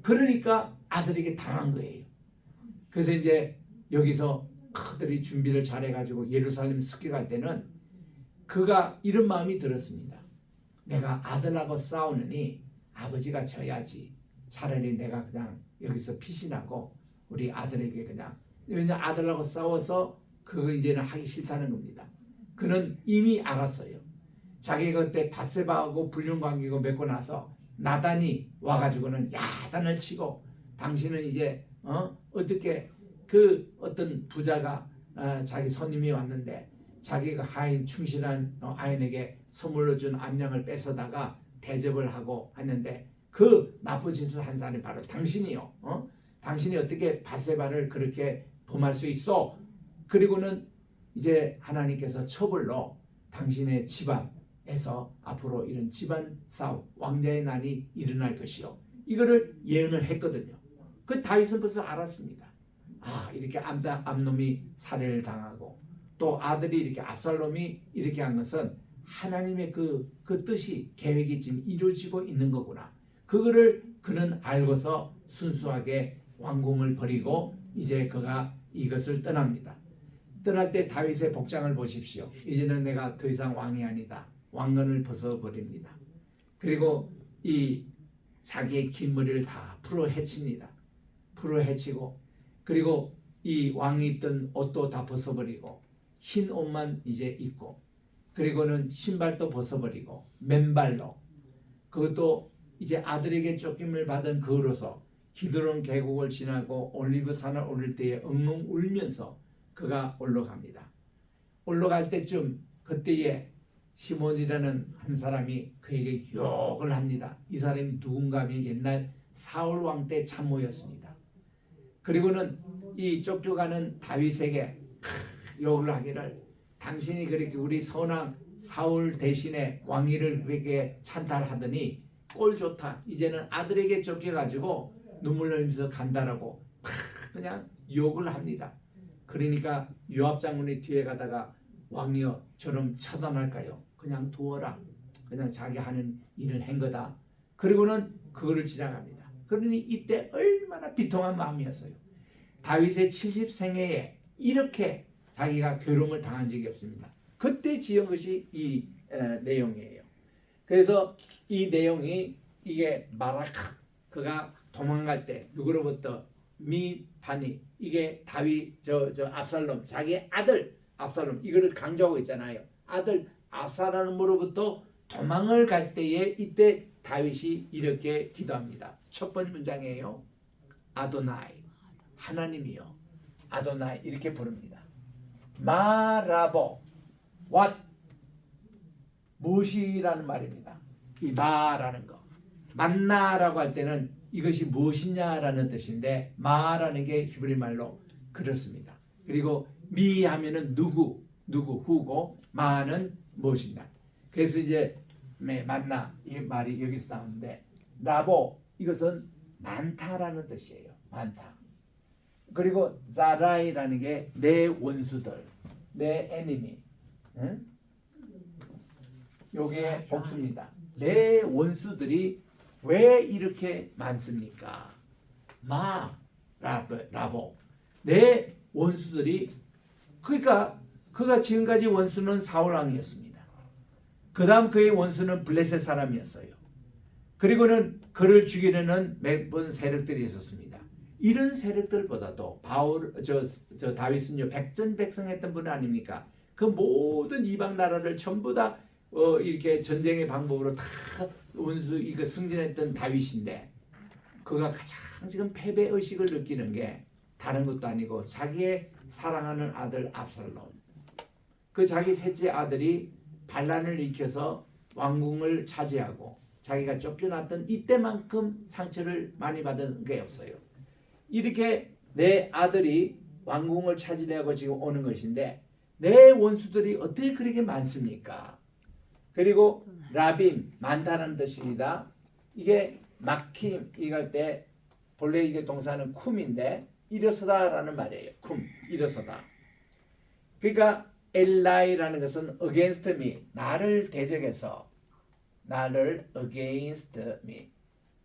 그러니까 아들에게 당한 거예요. 그래서 이제 여기서 그들이 준비를 잘해가지고 예루살렘 습격할 때는 그가 이런 마음이 들었습니다. 내가 아들하고 싸우느니 아버지가 져야지. 차라리 내가 그냥 여기서 피신하고 우리 아들에게 그냥, 왜냐 아들하고 싸워서 그거 이제는 하기 싫다는 겁니다. 그는 이미 알았어요. 자기가 그때 밧세바하고 불륜관계고 맺고 나서 나단이 와가지고는 야단을 치고 당신은 이제 어떻게 그 어떤 부자가 자기 손님이 왔는데 자기가 하인 충실한 아인에게 선물로 준 암양을 뺏어다가 대접을 하고 했는데 그 나쁜 짓을 한 사람이 바로 당신이요. 당신이 어떻게 밧세바를 그렇게 범할 수 있어? 그리고는 이제 하나님께서 처벌로 당신의 집안에서 앞으로 이런 집안 싸움, 왕자의 난이 일어날 것이요. 이거를 예언을 했거든요. 그 다윗은 벌써 알았습니다. 이렇게 암놈이 살해를 당하고 또 아들이 이렇게 압살롬이 이렇게 한 것은 하나님의 그 뜻이 계획이 지금 이루어지고 있는 거구나. 그거를 그는 알고서 순수하게 왕궁을 버리고 이제 그가 이것을 떠납니다. 떠날 때 다윗의 복장을 보십시오. 이제는 내가 더 이상 왕이 아니다. 왕관을 벗어버립니다. 그리고 이 자기의 긴 머리를 다 풀어 헤칩니다. 풀어 헤치고 그리고 이 왕이 입던 옷도 다 벗어버리고 흰 옷만 이제 입고 그리고는 신발도 벗어버리고 맨발로 그것도 이제 아들에게 쫓김을 받은 그로서 기드론 계곡을 지나고 올리브 산을 오를 때에 엉엉 울면서 그가 올라갑니다. 올라갈 때쯤 그때에 시몬이라는 한 사람이 그에게 욕을 합니다. 이 사람이 누군가 하면 옛날 사울 왕 때 참모였습니다. 그리고는 이 쫓겨가는 다윗에게 욕을 하기를 당신이 그렇게 우리 선왕 사울 대신에 왕위를 그렇게 찬탈하더니 꼴 좋다. 이제는 아들에게 쫓겨가지고 눈물 흘리면서 간다라고 그냥 욕을 합니다. 그러니까 요압 장군이 뒤에 가다가 왕이여 저럼 처단할까요? 그냥 두어라. 그냥 자기 하는 일을 한 거다. 그리고는 그거를 지나갑니다. 그러니 이때 얼마나 비통한 마음이었어요. 다윗의 70생애에 이렇게 자기가 괴로움을 당한 적이 없습니다. 그때 지은 것이 이 내용이에요. 그래서 이 내용이 이게 마라카 그가 도망갈 때 누구로부터 미파니 이게 다윗 저 압살롬 자기의 아들 압살롬 이거를 강조하고 있잖아요. 아들 압살롬으로부터 도망을 갈 때에 이때 다윗이 이렇게 기도합니다. 첫 번째 문장이에요. 아도나이 하나님이요. 아도나이 이렇게 부릅니다. 마라보 what 무엇이라는 말입니다. 이 마라는 거 만나라고 할 때는 이것이 무엇이냐라는 뜻인데 마라는 게 히브리 말로 그렇습니다. 그리고 미 하면은 누구 후고 마는 무엇이냐. 그래서 이제 만나 이 말이 여기서 나오는데 라보 이것은 많다라는 뜻이에요. 많다. 그리고 자라이라는 게 내 원수들, 내 에니미. 응? 요게 복수입니다. 내 원수들이 왜 이렇게 많습니까? 라보. 내 원수들이 그러니까 그가 지금까지 원수는 사울 왕이었습니다. 그 다음 그의 원수는 블레셋 사람이었어요. 그리고는 그를 죽이려는 몇 번 세력들이 있었습니다. 이런 세력들보다도 다윗은요 백전백승했던 분 아닙니까? 그 모든 이방 나라를 전부 다 이렇게 전쟁의 방법으로 다 원수 이거 승진했던 다윗인데 그가 가장 지금 패배 의식을 느끼는 게 다른 것도 아니고 자기의 사랑하는 아들 압살롬 그 자기 셋째 아들이 반란을 일으켜서 왕궁을 차지하고 자기가 쫓겨났던 이때만큼 상처를 많이 받은 게 없어요. 이렇게 내 아들이 왕궁을 차지하고 지금 오는 것인데 내 원수들이 어떻게 그렇게 많습니까? 그리고 라빔 많다는 뜻입니다. 이게 마킴 이럴 때 본래 이게 동사는 쿰인데 일어서다라는 말이에요. 쿰 일어서다. 그러니까 엘라이라는 것은 against me 나를 대적해서 나를 against me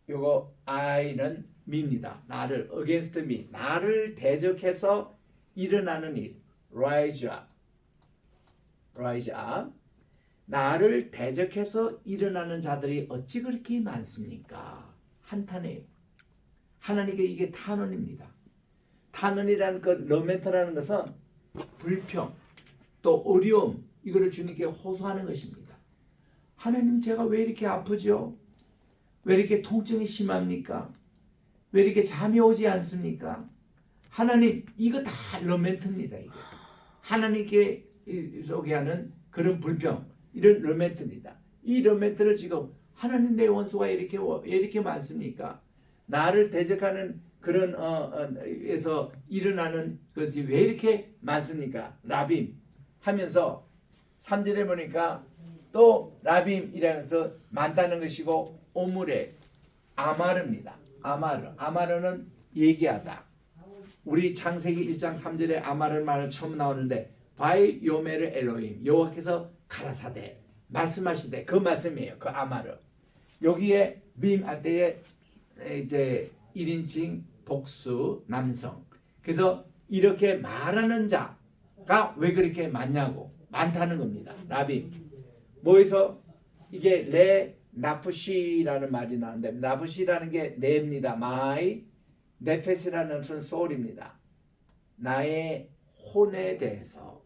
요거 I는 me입니다. 나를 against me 나를 대적해서 일어나는 일 rise up 나를 대적해서 일어나는 자들이 어찌 그렇게 많습니까? 한탄해요. 하나님께 이게 탄원입니다. 탄원이라는 것, 러멘트라는 것은 불평, 또 어려움, 이거를 주님께 호소하는 것입니다. 하나님, 제가 왜 이렇게 아프죠? 왜 이렇게 통증이 심합니까? 왜 이렇게 잠이 오지 않습니까? 하나님, 이거 다 러멘트입니다. 이게. 하나님께 소개하는 그런 불평, 이런 러멘트입니다. 이 러멘트를 지금 하나님, 내 원수가 왜 이렇게 많습니까? 나를 대적하는 그런 에서 일어나는 것이 왜 이렇게 많습니까? 라빔 하면서 3절에 보니까 또 라빔이라면서 많다는 것이고, 오므레 아마르입니다. 아마르는 얘기하다. 우리 창세기 1장 3절에 아마르 말을 처음 나오는데, 바이 요메르 엘로힘, 여호와께서 가라사대 말씀하시되, 그 말씀이에요. 그 아마르. 여기에 빔 할 때에 이제 1인칭 복수 남성. 그래서 이렇게 말하는 자가 왜 그렇게 많냐고, 많다는 겁니다. 라빔. 뭐에서 이게 레 나프시라는 말이 나오는데, 나프시라는 게 내입니다. 마이 네페스라는 것은 소울입니다. 나의 혼에 대해서.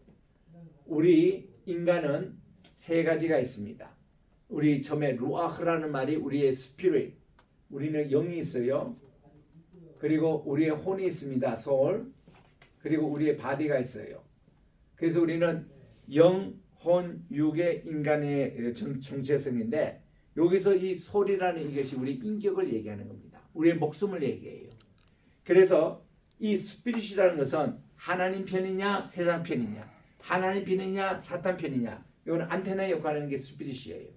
우리 인간은 세 가지가 있습니다. 우리 처음에 루아흐라는 말이 우리의 스피릿, 우리는 영이 있어요. 그리고 우리의 혼이 있습니다. 소울. 그리고 우리의 바디가 있어요. 그래서 우리는 영, 혼, 육의 인간의 정체성인데, 여기서 이 소리라는 이것이 우리 인격을 얘기하는 겁니다. 우리의 목숨을 얘기해요. 그래서 이 스피릿이라는 것은 하나님 편이냐 세상 편이냐, 하나님 편이냐 사탄 편이냐, 이거는 안테나 역할을 하는 게 스피릿이에요.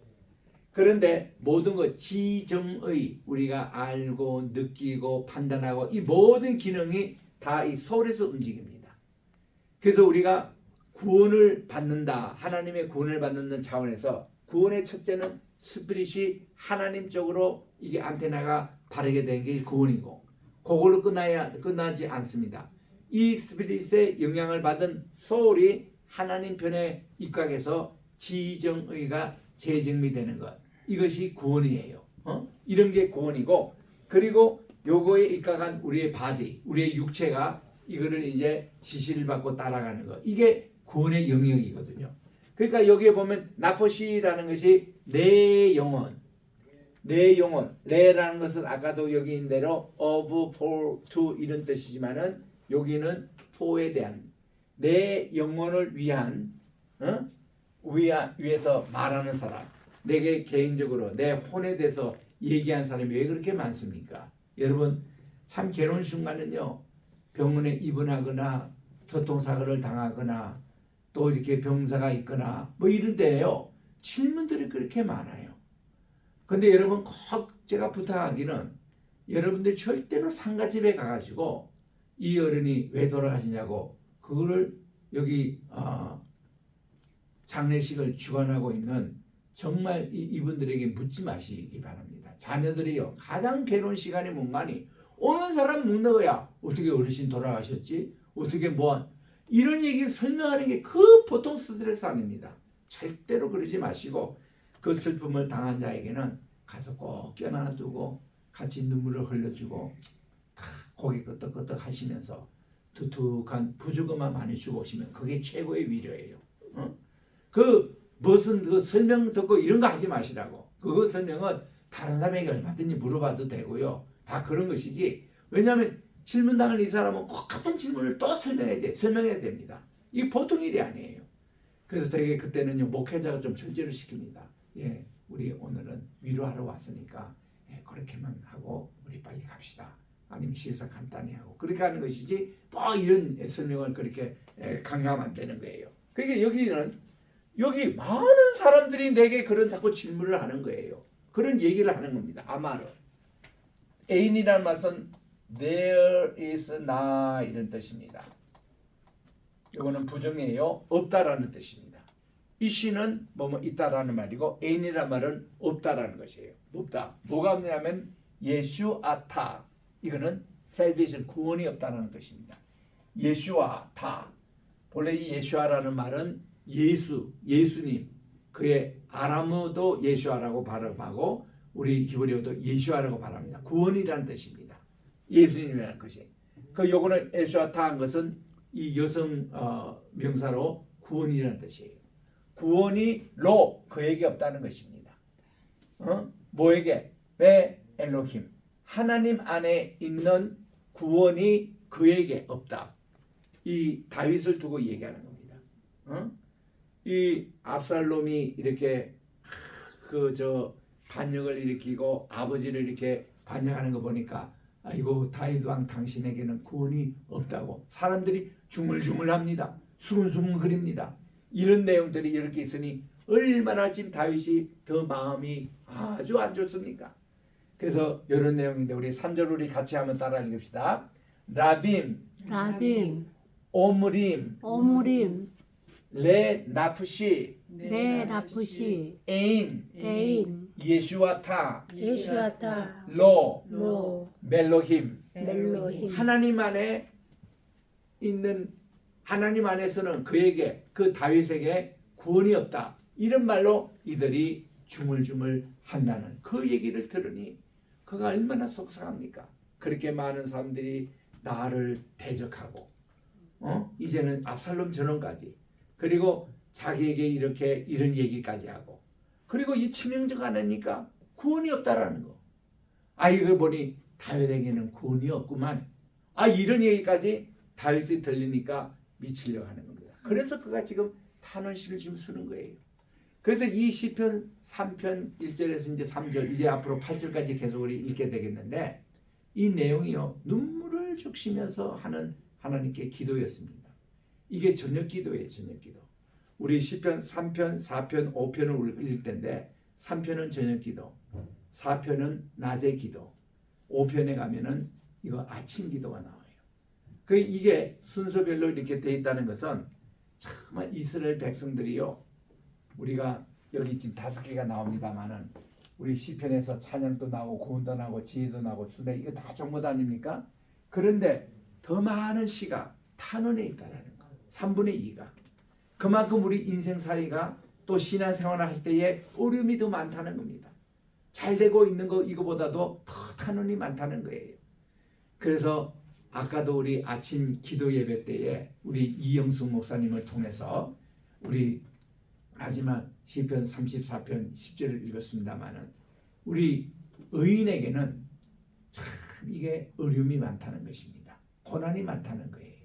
그런데 모든 것 지정의, 우리가 알고 느끼고 판단하고 이 모든 기능이 다 이 소울에서 움직입니다. 그래서 우리가 구원을 받는다, 하나님의 구원을 받는 차원에서 구원의 첫째는 스피릿이 하나님 쪽으로 이게 안테나가 바르게 된 게 구원이고, 그걸로 끝나지 않습니다. 이 스피릿의 영향을 받은 소울이 하나님 편에 입각해서 지정의가 재정비되는 것, 이것이 구원이에요. 이런 게 구원이고, 그리고 요거에 입각한 우리의 바디, 우리의 육체가 이거를 이제 지시를 받고 따라가는 것, 이게 구원의 영역이거든요. 그러니까 여기에 보면 나포시라는 것이 내 영혼, 내 영혼, 내라는 것은 아까도 여기 있는 대로 of, for, to 이런 뜻이지만은 여기는 for에 대한, 내 영혼을 위한, 위해서 말하는 사람, 내게 개인적으로 내 혼에 대해서 얘기한 사람이 왜 그렇게 많습니까? 여러분, 참 괴로운 순간은요, 병원에 입원하거나 교통사고를 당하거나 또 이렇게 병사가 있거나 뭐 이런 데에요, 질문들이 그렇게 많아요. 근데 여러분, 꼭 제가 부탁하기는, 여러분들 절대로 상가집에 가가지고 이 어른이 왜 돌아가시냐고 그거를 여기 장례식을 주관하고 있는 정말 이분들에게 묻지 마시기 바랍니다. 자녀들이요, 가장 괴로운 시간이 뭔가니, 오는 사람 묻는 거야. 어떻게 어르신 돌아가셨지? 어떻게 뭐 이런 얘기 설명하는 게 그 보통 스트레스 아닙니다. 절대로 그러지 마시고, 그 슬픔을 당한 자에게는 가서 꼭 껴안아두고 같이 눈물을 흘려주고 고개 끄덕끄덕 하시면서 두둑한 부주금만 많이 주고 오시면 그게 최고의 위로예요. 무슨 그 설명 듣고 이런 거 하지 마시라고. 그거 설명은 다른 사람에게 얼마든지 물어봐도 되고요. 다 그런 것이지. 왜냐하면 질문당한 이 사람은 꼭 같은 질문을 또 설명해야 됩니다. 이게 보통 일이 아니에요. 그래서 되게 그때는요, 목회자가 좀 절제를 시킵니다. 예, 우리 오늘은 위로하러 왔으니까 그렇게만 하고 우리 빨리 갑시다. 아니면 시사 간단히 하고 그렇게 하는 것이지, 뭐 이런 설명을 그렇게 강요하면 안 되는 거예요. 그러니까 여기 많은 사람들이 내게 그런 자꾸 질문을 하는 거예요. 그런 얘기를 하는 겁니다. 아마르. 애인이라는 말은 there is not 이런 뜻입니다. 이거는 부정이에요. 없다라는 뜻입니다. 이시는 뭐뭐 있다라는 말이고, 애인이란 말은 없다라는 것이에요. 없다. 뭐가 없냐면 예슈아타. 이거는 salvation, 구원이 없다는 뜻입니다. 예슈아타. 본래 이 예슈아라는 말은 예수님, 그의 아람어도 예수아라고 발음하고 우리 히브리어도 예수아라고 발음합니다. 구원이라는 뜻입니다. 예수님이라는 것이. 그 요거는 예수아타 한 것은 이 여성 명사로 구원이라는 뜻이에요. 구원이 로 그에게 없다는 것입니다. 뭐에게? 베 엘로힘. 하나님 안에 있는 구원이 그에게 없다. 이 다윗을 두고 얘기하는 겁니다. 이 압살롬이 이렇게 반역을 일으키고 아버지를 이렇게 반역하는 거 보니까 아이고 다윗 왕 당신에게는 구원이 없다고 사람들이 중물중물합니다. 수근수근거립니다. 이런 내용들이 이렇게 있으니 얼마나 지금 다윗이 더 마음이 아주 안 좋습니까? 그래서 이런 내용인데 우리 3절 우리 같이 한번 따라 읽읍시다. 라빔, 라딤, 오므림, 오므림, 레 나프시, 레 라푸시, 에인, 에인, 예수아타, 예수아타, 로, 로, 멜로힘. 멜로힘. 하나님 안에 있는 하나님 안에서는 그에게 그 다윗에게 구원이 없다. 이런 말로 이들이 중얼중얼 한다는 그 얘기를 들으니 그가 얼마나 속상합니까? 그렇게 많은 사람들이 나를 대적하고 이제는 압살롬 전원까지 그리고 자기에게 이렇게 이런 얘기까지 하고 그리고 이 치명적 안 하니까 구원이 없다라는 거. 이거 보니 다윗에게는 구원이 없구만. 이런 얘기까지 다윗이 들리니까 미치려고 하는 겁니다. 그래서 그가 지금 탄원시를 지금 쓰는 거예요. 그래서 이 시편 3편 1절에서 이제 3절 이제 앞으로 8절까지 계속 우리 읽게 되겠는데 이 내용이요 눈물을 적시면서 하는 하나님께 기도였습니다. 이게 저녁 기도예요. 저녁 기도. 우리 시편 3편 4편 5편을 읽을 텐데 3편은 저녁 기도 4편은 낮의 기도 5편에 가면은 이거 아침 기도가 나와요. 이게 순서별로 이렇게 돼 있다는 것은 정말 이스라엘 백성들이요 우리가 여기 지금 5개가 나옵니다만은 우리 시편에서 찬양도 나오고 구원도 나오고 지혜도 나오고 순회 이거 다 정보 아닙니까? 그런데 더 많은 시가 탄원에 있다는 거. 3분의 2가. 그만큼 우리 인생살이가 또 신앙생활을 할 때에 어려움이 더 많다는 겁니다. 잘 되고 있는 거 이거보다도 더 탄원이 많다는 거예요. 그래서 아까도 우리 아침 기도 예배 때에 우리 이영숙 목사님을 통해서 우리 마지막 시편 34편 10절을 읽었습니다마는 우리 의인에게는 참 이게 어려움이 많다는 것입니다. 고난이 많다는 거예요.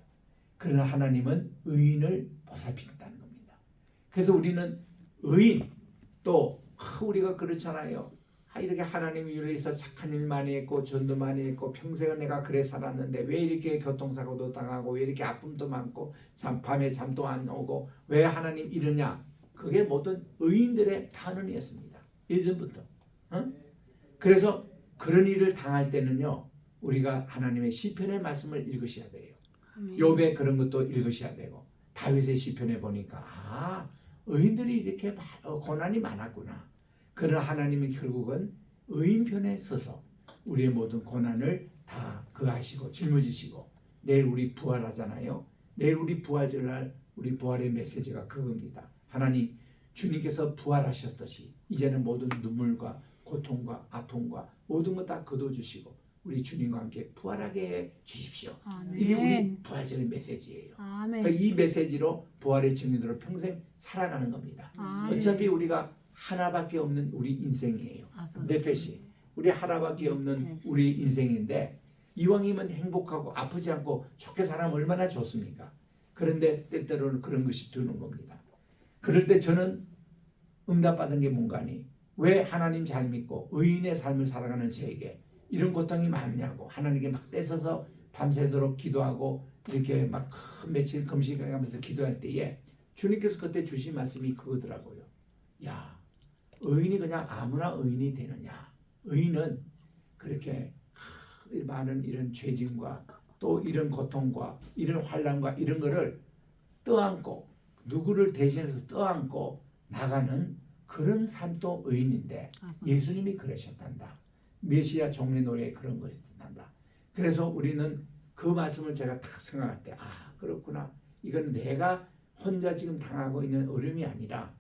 그러나 하나님은 의인을 보살핀다는 겁니다. 그래서 우리는 의인 또 우리가 그렇잖아요. 이렇게 하나님이 위해서 착한 일 많이 했고 전도 많이 했고 평생을 내가 그래 살았는데 왜 이렇게 교통사고도 당하고 왜 이렇게 아픔도 많고 밤에 잠도 안 오고 왜 하나님 이러냐. 그게 모든 의인들의 탄원이었습니다. 예전부터. 그래서 그런 일을 당할 때는요. 우리가 하나님의 시편의 말씀을 읽으셔야 돼요. 욥의 그런 것도 읽으셔야 되고 다윗의 시편에 보니까 의인들이 이렇게 고난이 많았구나. 그러나 하나님이 결국은 의인 편에 서서 우리의 모든 고난을 다 그하시고 짊어지시고 내일 우리 부활하잖아요. 내일 우리 부활절날 우리 부활의 메시지가 그겁니다. 하나님 주님께서 부활하셨듯이 이제는 모든 눈물과 고통과 아픔과 모든 것 다 거둬주시고 우리 주님과 함께 부활하게 해 주십시오. 아멘. 이게 우리 부활절의 메시지예요. 아멘. 그러니까 이 메시지로 부활의 증인으로 평생 살아가는 겁니다. 아멘. 어차피 우리가 하나밖에 없는 우리 인생이에요. 네페시. 우리 하나밖에 없는 우리 인생인데 이왕이면 행복하고 아프지 않고 좋게 살아면 얼마나 좋습니까? 그런데 때때로는 그런 것이 드는 겁니다. 그럴 때 저는 응답받은 게 뭔가니 왜 하나님 잘 믿고 의인의 삶을 살아가는 저에게 이런 고통이 많냐고 하나님께 막 떼서서 밤새도록 기도하고 이렇게 막 며칠 금식하면서 기도할 때에 주님께서 그때 주신 말씀이 그거더라고요. 야, 의인이 그냥 아무나 의인이 되느냐? 의인은 그렇게 많은 이런 죄짐과 또 이런 고통과 이런 환난과 이런 거를 떠안고 누구를 대신해서 떠안고 나가는 그런 삶도 의인인데 예수님이 그러셨단다. 메시아 종의 노래에 그런 것이 난다. 그래서 우리는 그 말씀을 제가 딱 생각할 때 그렇구나. 이건 내가 혼자 지금 당하고 있는 어려움이 아니라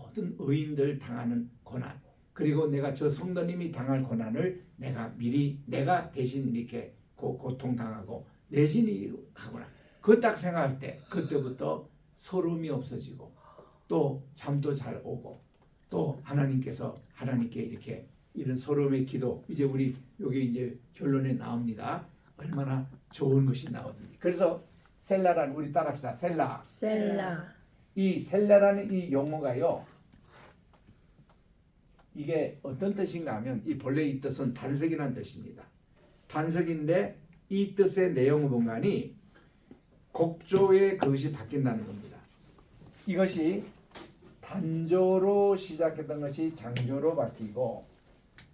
모든 의인들 당하는 고난, 그리고 내가 저 성도님이 당할 고난을 내가 미리 내가 대신 이렇게 고통당하고 내신이 하구나. 그 딱 생각할 때 그때부터 서러움이 없어지고 또 잠도 잘 오고 또 하나님께 이렇게 이런 서러움의 기도, 이제 우리 여기 이제 결론에 나옵니다. 얼마나 좋은 것이 나오는지. 그래서 셀라라는, 우리 따라합시다. 셀라. 셀라. 이 셀라라는 이 용어가요, 이게 어떤 뜻인가 하면 이 본래 이 뜻은 단석이라는 뜻입니다. 단석인데 이 뜻의 내용은 뭔가니 곡조에 그것이 바뀐다는 겁니다. 이것이 단조로 시작했던 것이 장조로 바뀌고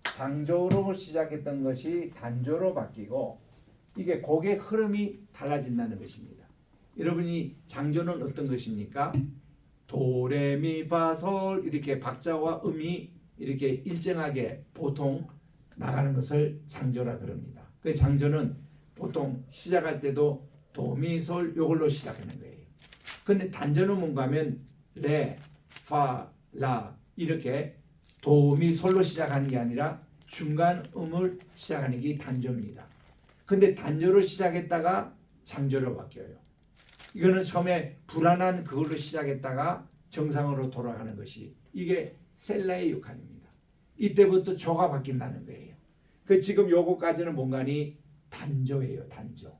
장조로 시작했던 것이 단조로 바뀌고 이게 곡의 흐름이 달라진다는 것입니다. 여러분이 장조는 어떤 것입니까? 도레미파솔 이렇게 박자와 음이 이렇게 일정하게 보통 나가는 것을 장조라 그럽니다. 그 장조는 보통 시작할 때도 도미솔 요걸로 시작하는 거예요. 근데 단조는 뭔가 하면 레, 파, 라 이렇게 도미솔로 시작하는 게 아니라 중간 음을 시작하는 게 단조입니다. 근데 단조로 시작했다가 장조로 바뀌어요. 이거는 처음에 불안한 그걸로 시작했다가 정상으로 돌아가는 것이 이게 셀라의 역할입니다. 이때부터 조가 바뀐다는 거예요. 그 지금 요거까지는 뭔가니 단조예요. 단조.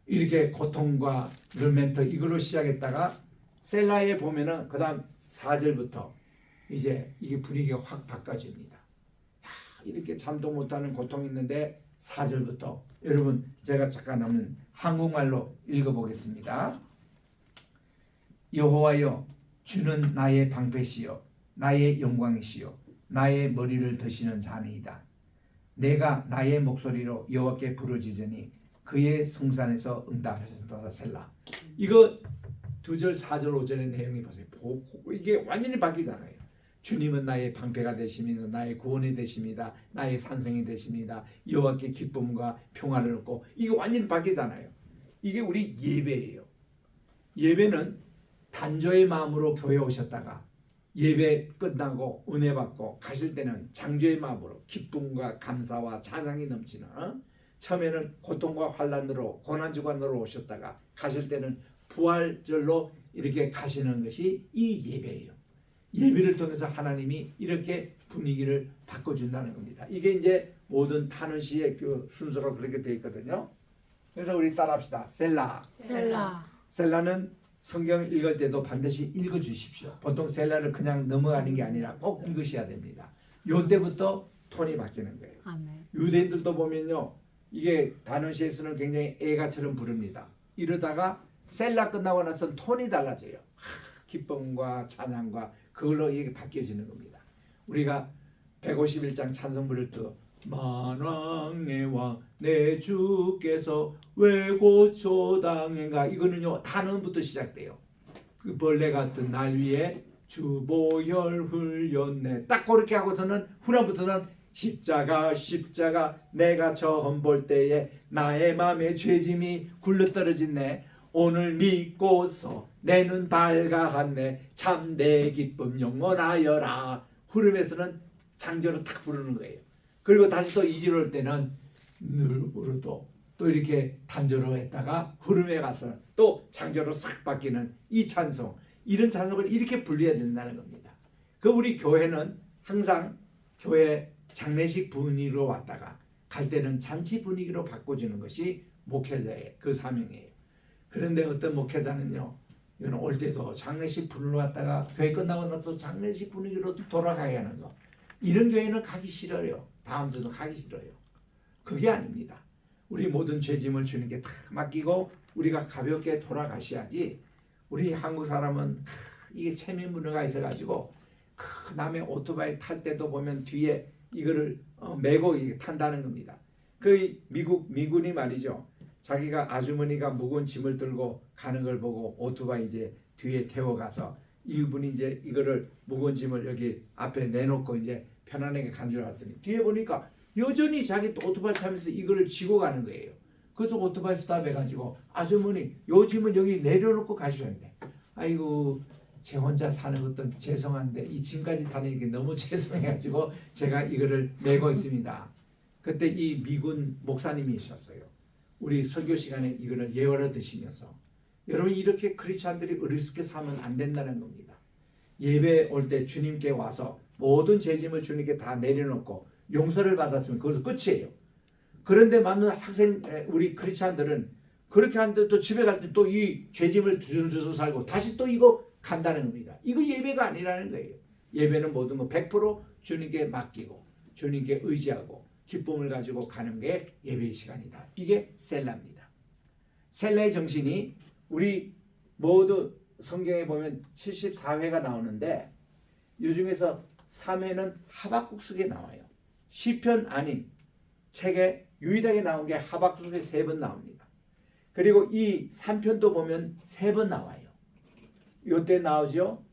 이렇게 고통과 르멘트 이걸로 시작했다가 셀라에 보면은 그다음 4절부터 이제 이게 분위기가 확 바꿔집니다. 이렇게 잠도 못하는 고통이 있는데 4절부터 여러분 제가 잠깐 한번 한국말로 읽어보겠습니다. 여호와여 주는 나의 방패시요 나의 영광이시요 나의 머리를 드시는 자니이다. 내가 나의 목소리로 여호와께 부르짖으니 그의 성산에서 응답하셨다. 셀라. 이거 2절, 4절, 5절의 내용이 보세요. 이게 완전히 바뀌잖아요. 주님은 나의 방패가 되십니다. 나의 구원이 되십니다. 나의 산성이 되십니다. 여호와께 기쁨과 평화를 얻고 이게 완전히 바뀌잖아요. 이게 우리 예배예요. 예배는 단조의 마음으로 교회 오셨다가 예배 끝나고 은혜 받고 가실 때는 장조의 마음으로 기쁨과 감사와 찬양이 넘치는 처음에는 고통과 환난으로 고난주간으로 오셨다가 가실 때는 부활절로 이렇게 가시는 것이 이 예배예요. 예배를 통해서 하나님이 이렇게 분위기를 바꿔준다는 겁니다. 이게 이제 모든 탄원시의 그 순서로 그렇게 되어 있거든요. 그래서 우리 따라합시다. 셀라. 셀라. 셀라는 성경을 읽을 때도 반드시 읽어주십시오. 보통 셀라를 그냥 넘어가는 게 아니라 꼭 읽으셔야 됩니다. 요때부터 톤이 바뀌는 거예요. 아멘. 유대인들도 보면요, 이게 단원시에서는 굉장히 애가처럼 부릅니다. 이러다가 셀라 끝나고 나서 톤이 달라져요. 기쁨과 찬양과 그걸로 이게 바뀌어지는 겁니다. 우리가 151장 찬송부를 또 만왕의 왕 내 주께서 왜 고초당인가, 이거는요 단원부터 시작돼요. 그 벌레 같은 날 위에 주보혈 흘렸네, 딱 그렇게 하고서는 후렴부터는 십자가 내가 처음 볼 때에 나의 맘에 죄짐이 굴러떨어졌네. 오늘 믿고서 내 눈 밝아갔네. 참 내 기쁨 영원하여라. 후렴에서는 장조로 탁 부르는 거예요. 그리고 다시 또 2절 올 때는 늘 부르도 또 이렇게 단조로 했다가 후렴에 가서 또 장조로 싹 바뀌는 이 찬송, 이런 찬송을 이렇게 불러야 된다는 겁니다. 그 우리 교회는 항상 교회 장례식 분위기로 왔다가 갈 때는 잔치 분위기로 바꿔주는 것이 목회자의 그 사명이에요. 그런데 어떤 목회자는요, 이건 올 때도 장례식 분위기로 왔다가 교회 끝나고 나서 장례식 분위기로 돌아가야 하는 거, 이런 교회는 가기 싫어요. 다음 주도 가기 싫어요. 그게 아닙니다. 우리 모든 죄짐을 주님께 다 맡기고 우리가 가볍게 돌아가셔야지. 우리 한국 사람은 이게 체면 문화가 있어가지고 남의 오토바이 탈 때도 보면 뒤에 이거를 메고 탄다는 겁니다. 그 미군이 말이죠. 자기가 아주머니가 무거운 짐을 들고 가는 걸 보고 오토바이 이제 뒤에 태워가서 이분이 이제 이거를 무거운 짐을 여기 앞에 내놓고 이제 편안하게 간 줄 알았더니 뒤에 보니까 여전히 자기 또 오토바이 타면서 이거를 지고 가는 거예요. 그래서 오토바이 스탑해가지고 아주머니 요 짐은 여기 내려놓고 가시는데, 아이고 제 혼자 사는 것도 죄송한데 이 짐까지 다니는 게 너무 죄송해가지고 제가 이거를 내고 있습니다. 그때 이 미군 목사님이셨어요. 우리 설교 시간에 이거를 예언을 드시면서 여러분 이렇게 크리스찬들이 어리석게 살면 안 된다는 겁니다. 예배 올 때 주님께 와서 모든 죄짐을 주님께 다 내려놓고 용서를 받았으면 그것은 끝이에요. 그런데 많은 학생 우리 크리스찬들은 그렇게 하는데 또 집에 갈 때 또 이 죄짐을 주저주저 살고 다시 또 이거 간다는 겁니다. 이거 예배가 아니라는 거예요. 예배는 모든 거 100% 주님께 맡기고 주님께 의지하고 기쁨을 가지고 가는 게 예배의 시간이다. 이게 셀라입니다. 셀라의 정신이 우리 모두 성경에 보면 74회가 나오는데 이 중에서 3회는 하박국서에 나와요. 시편 아닌 책에 유일하게 나온 게 하박국서에 3번 나옵니다. 그리고 이 3편도 보면 3번 나와요. 이때 나오죠.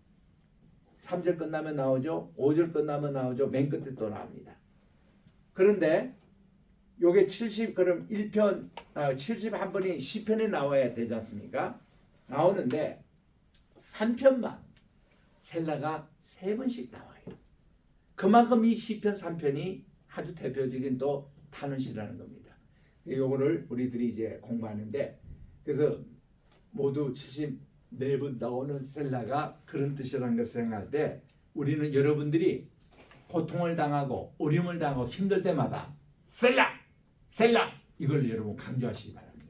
3절 끝나면 나오죠. 5절 끝나면 나오죠. 맨 끝에 또 나옵니다. 그런데 요게 70 그럼 1편 71번이 시편에 나와야 되지 않습니까? 나오는데 3편만 셀라가 3번씩 나와요. 그만큼 이 시편 3편이 아주 대표적인 또 탄원시라는 겁니다. 요거를 우리들이 이제 공부하는데 그래서 모두 74번 나오는 셀라가 그런 뜻이라는 것을 생각할 때 우리는 여러분들이 고통을 당하고 어려움을 당하고 힘들 때마다 셀라! 셀라! 이걸 여러분 강조하시기 바랍니다.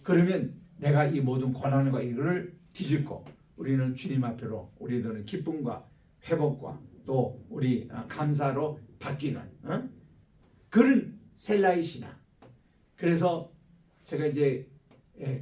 그러면 내가 이 모든 고난과 이거를 뒤집고 우리는 주님 앞으로 우리들은 기쁨과 회복과 또 우리 감사로 바뀌는 그런 셀라의 신앙. 그래서 제가 이제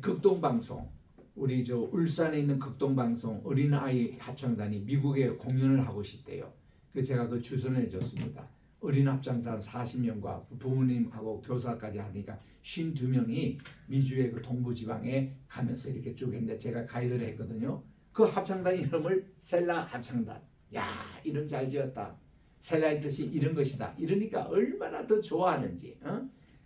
극동방송 우리 저 울산에 있는 극동방송 어린아이 합창단이 미국에 공연을 하고 싶대요. 그래서 제가 그 주선을 해줬습니다. 어린 합창단 40명과 부모님하고 교사까지 하니까 52명이 미주의 그 동부지방에 가면서 이렇게 쭉 했는데 제가 가이드를 했거든요. 그 합창단 이름을 셀라 합창단. 야, 이름 잘 지었다. 셀라의 뜻이 이런 것이다. 이러니까 얼마나 더 좋아하는지.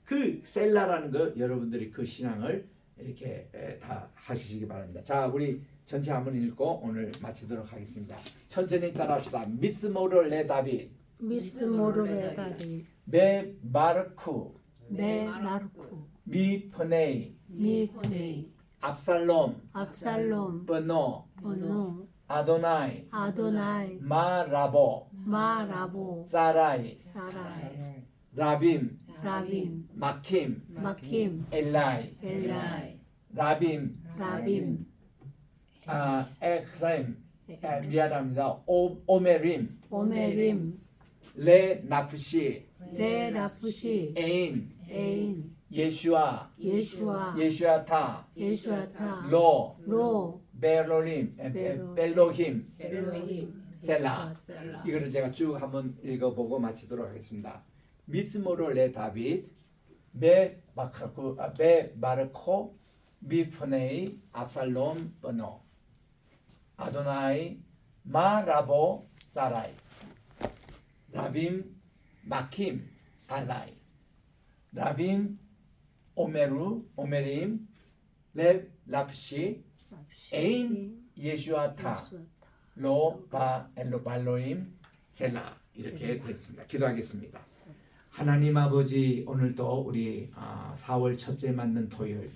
그 셀라라는 거 여러분들이 그 신앙을 이렇게 다 하시기 바랍니다. 자, 우리 전체 한번 읽고 오늘 마치도록 하겠습니다. 천천히 따라합시다. 미스모르 레 다빗 미스모르 레다디 메 마르쿠 메 마르쿠 미 퍼네이 미코네이 압살롬 압살롬 버노 버노 아도나이 아도나이 마라보 마라보 사라이 사라이 라빔 라빔 마킴 마킴 엘라이 엘라이 라빔 라빔 에크렘 미안합니다. 오메림 오메림 레 나프시 레 라푸시 에인 에인 예슈아 예슈아 예슈아타 예슈아타 로 로 베로림 베로. 벨로힘 엘로힘 셀라. 이거를 제가 쭉 한번 읽어보고 마치도록 하겠습니다. 미스모르 레 다빗 베 마르코 미프네이 압살롬 버노 아도나이 마라보 사라이 라빔 마킴 알라이 라빔 오메림 레 라프시 에인 예슈아타 로바 엘로발로임 셀라. 이렇게 됐습니다. 기도하겠습니다. 하나님 아버지, 오늘도 우리 4월 첫째 맞는 토요일,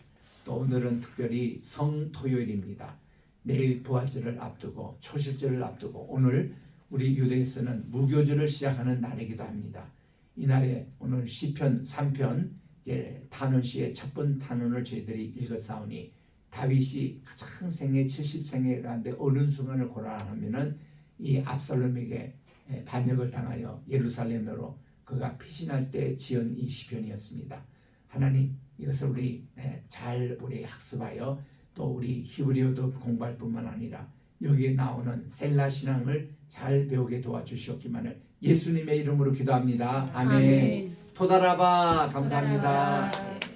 또 오늘은 특별히 성토요일입니다. 내일 부활절을 앞두고 초실절을 앞두고 오늘 우리 유대에서는 무교절을 시작하는 날이기도 합니다. 이날에 오늘 시편 3편 이제 탄원시의 첫 번 탄원을 저희들이 읽었사오니 다윗이 가장 생애 70생애 가운데 어느 순간을 고난하면은 이 압살롬에게 반역을 당하여 예루살렘으로 그가 피신할 때 지은 이 시편이었습니다. 하나님, 이것을 우리 잘 우리 학습하여 또 우리 히브리어도 공부할 뿐만 아니라 여기에 나오는 셀라 신앙을 잘 배우게 도와주시옵기만을 예수님의 이름으로 기도합니다. 아멘. 아멘. 토다라바 감사합니다. 감사합니다.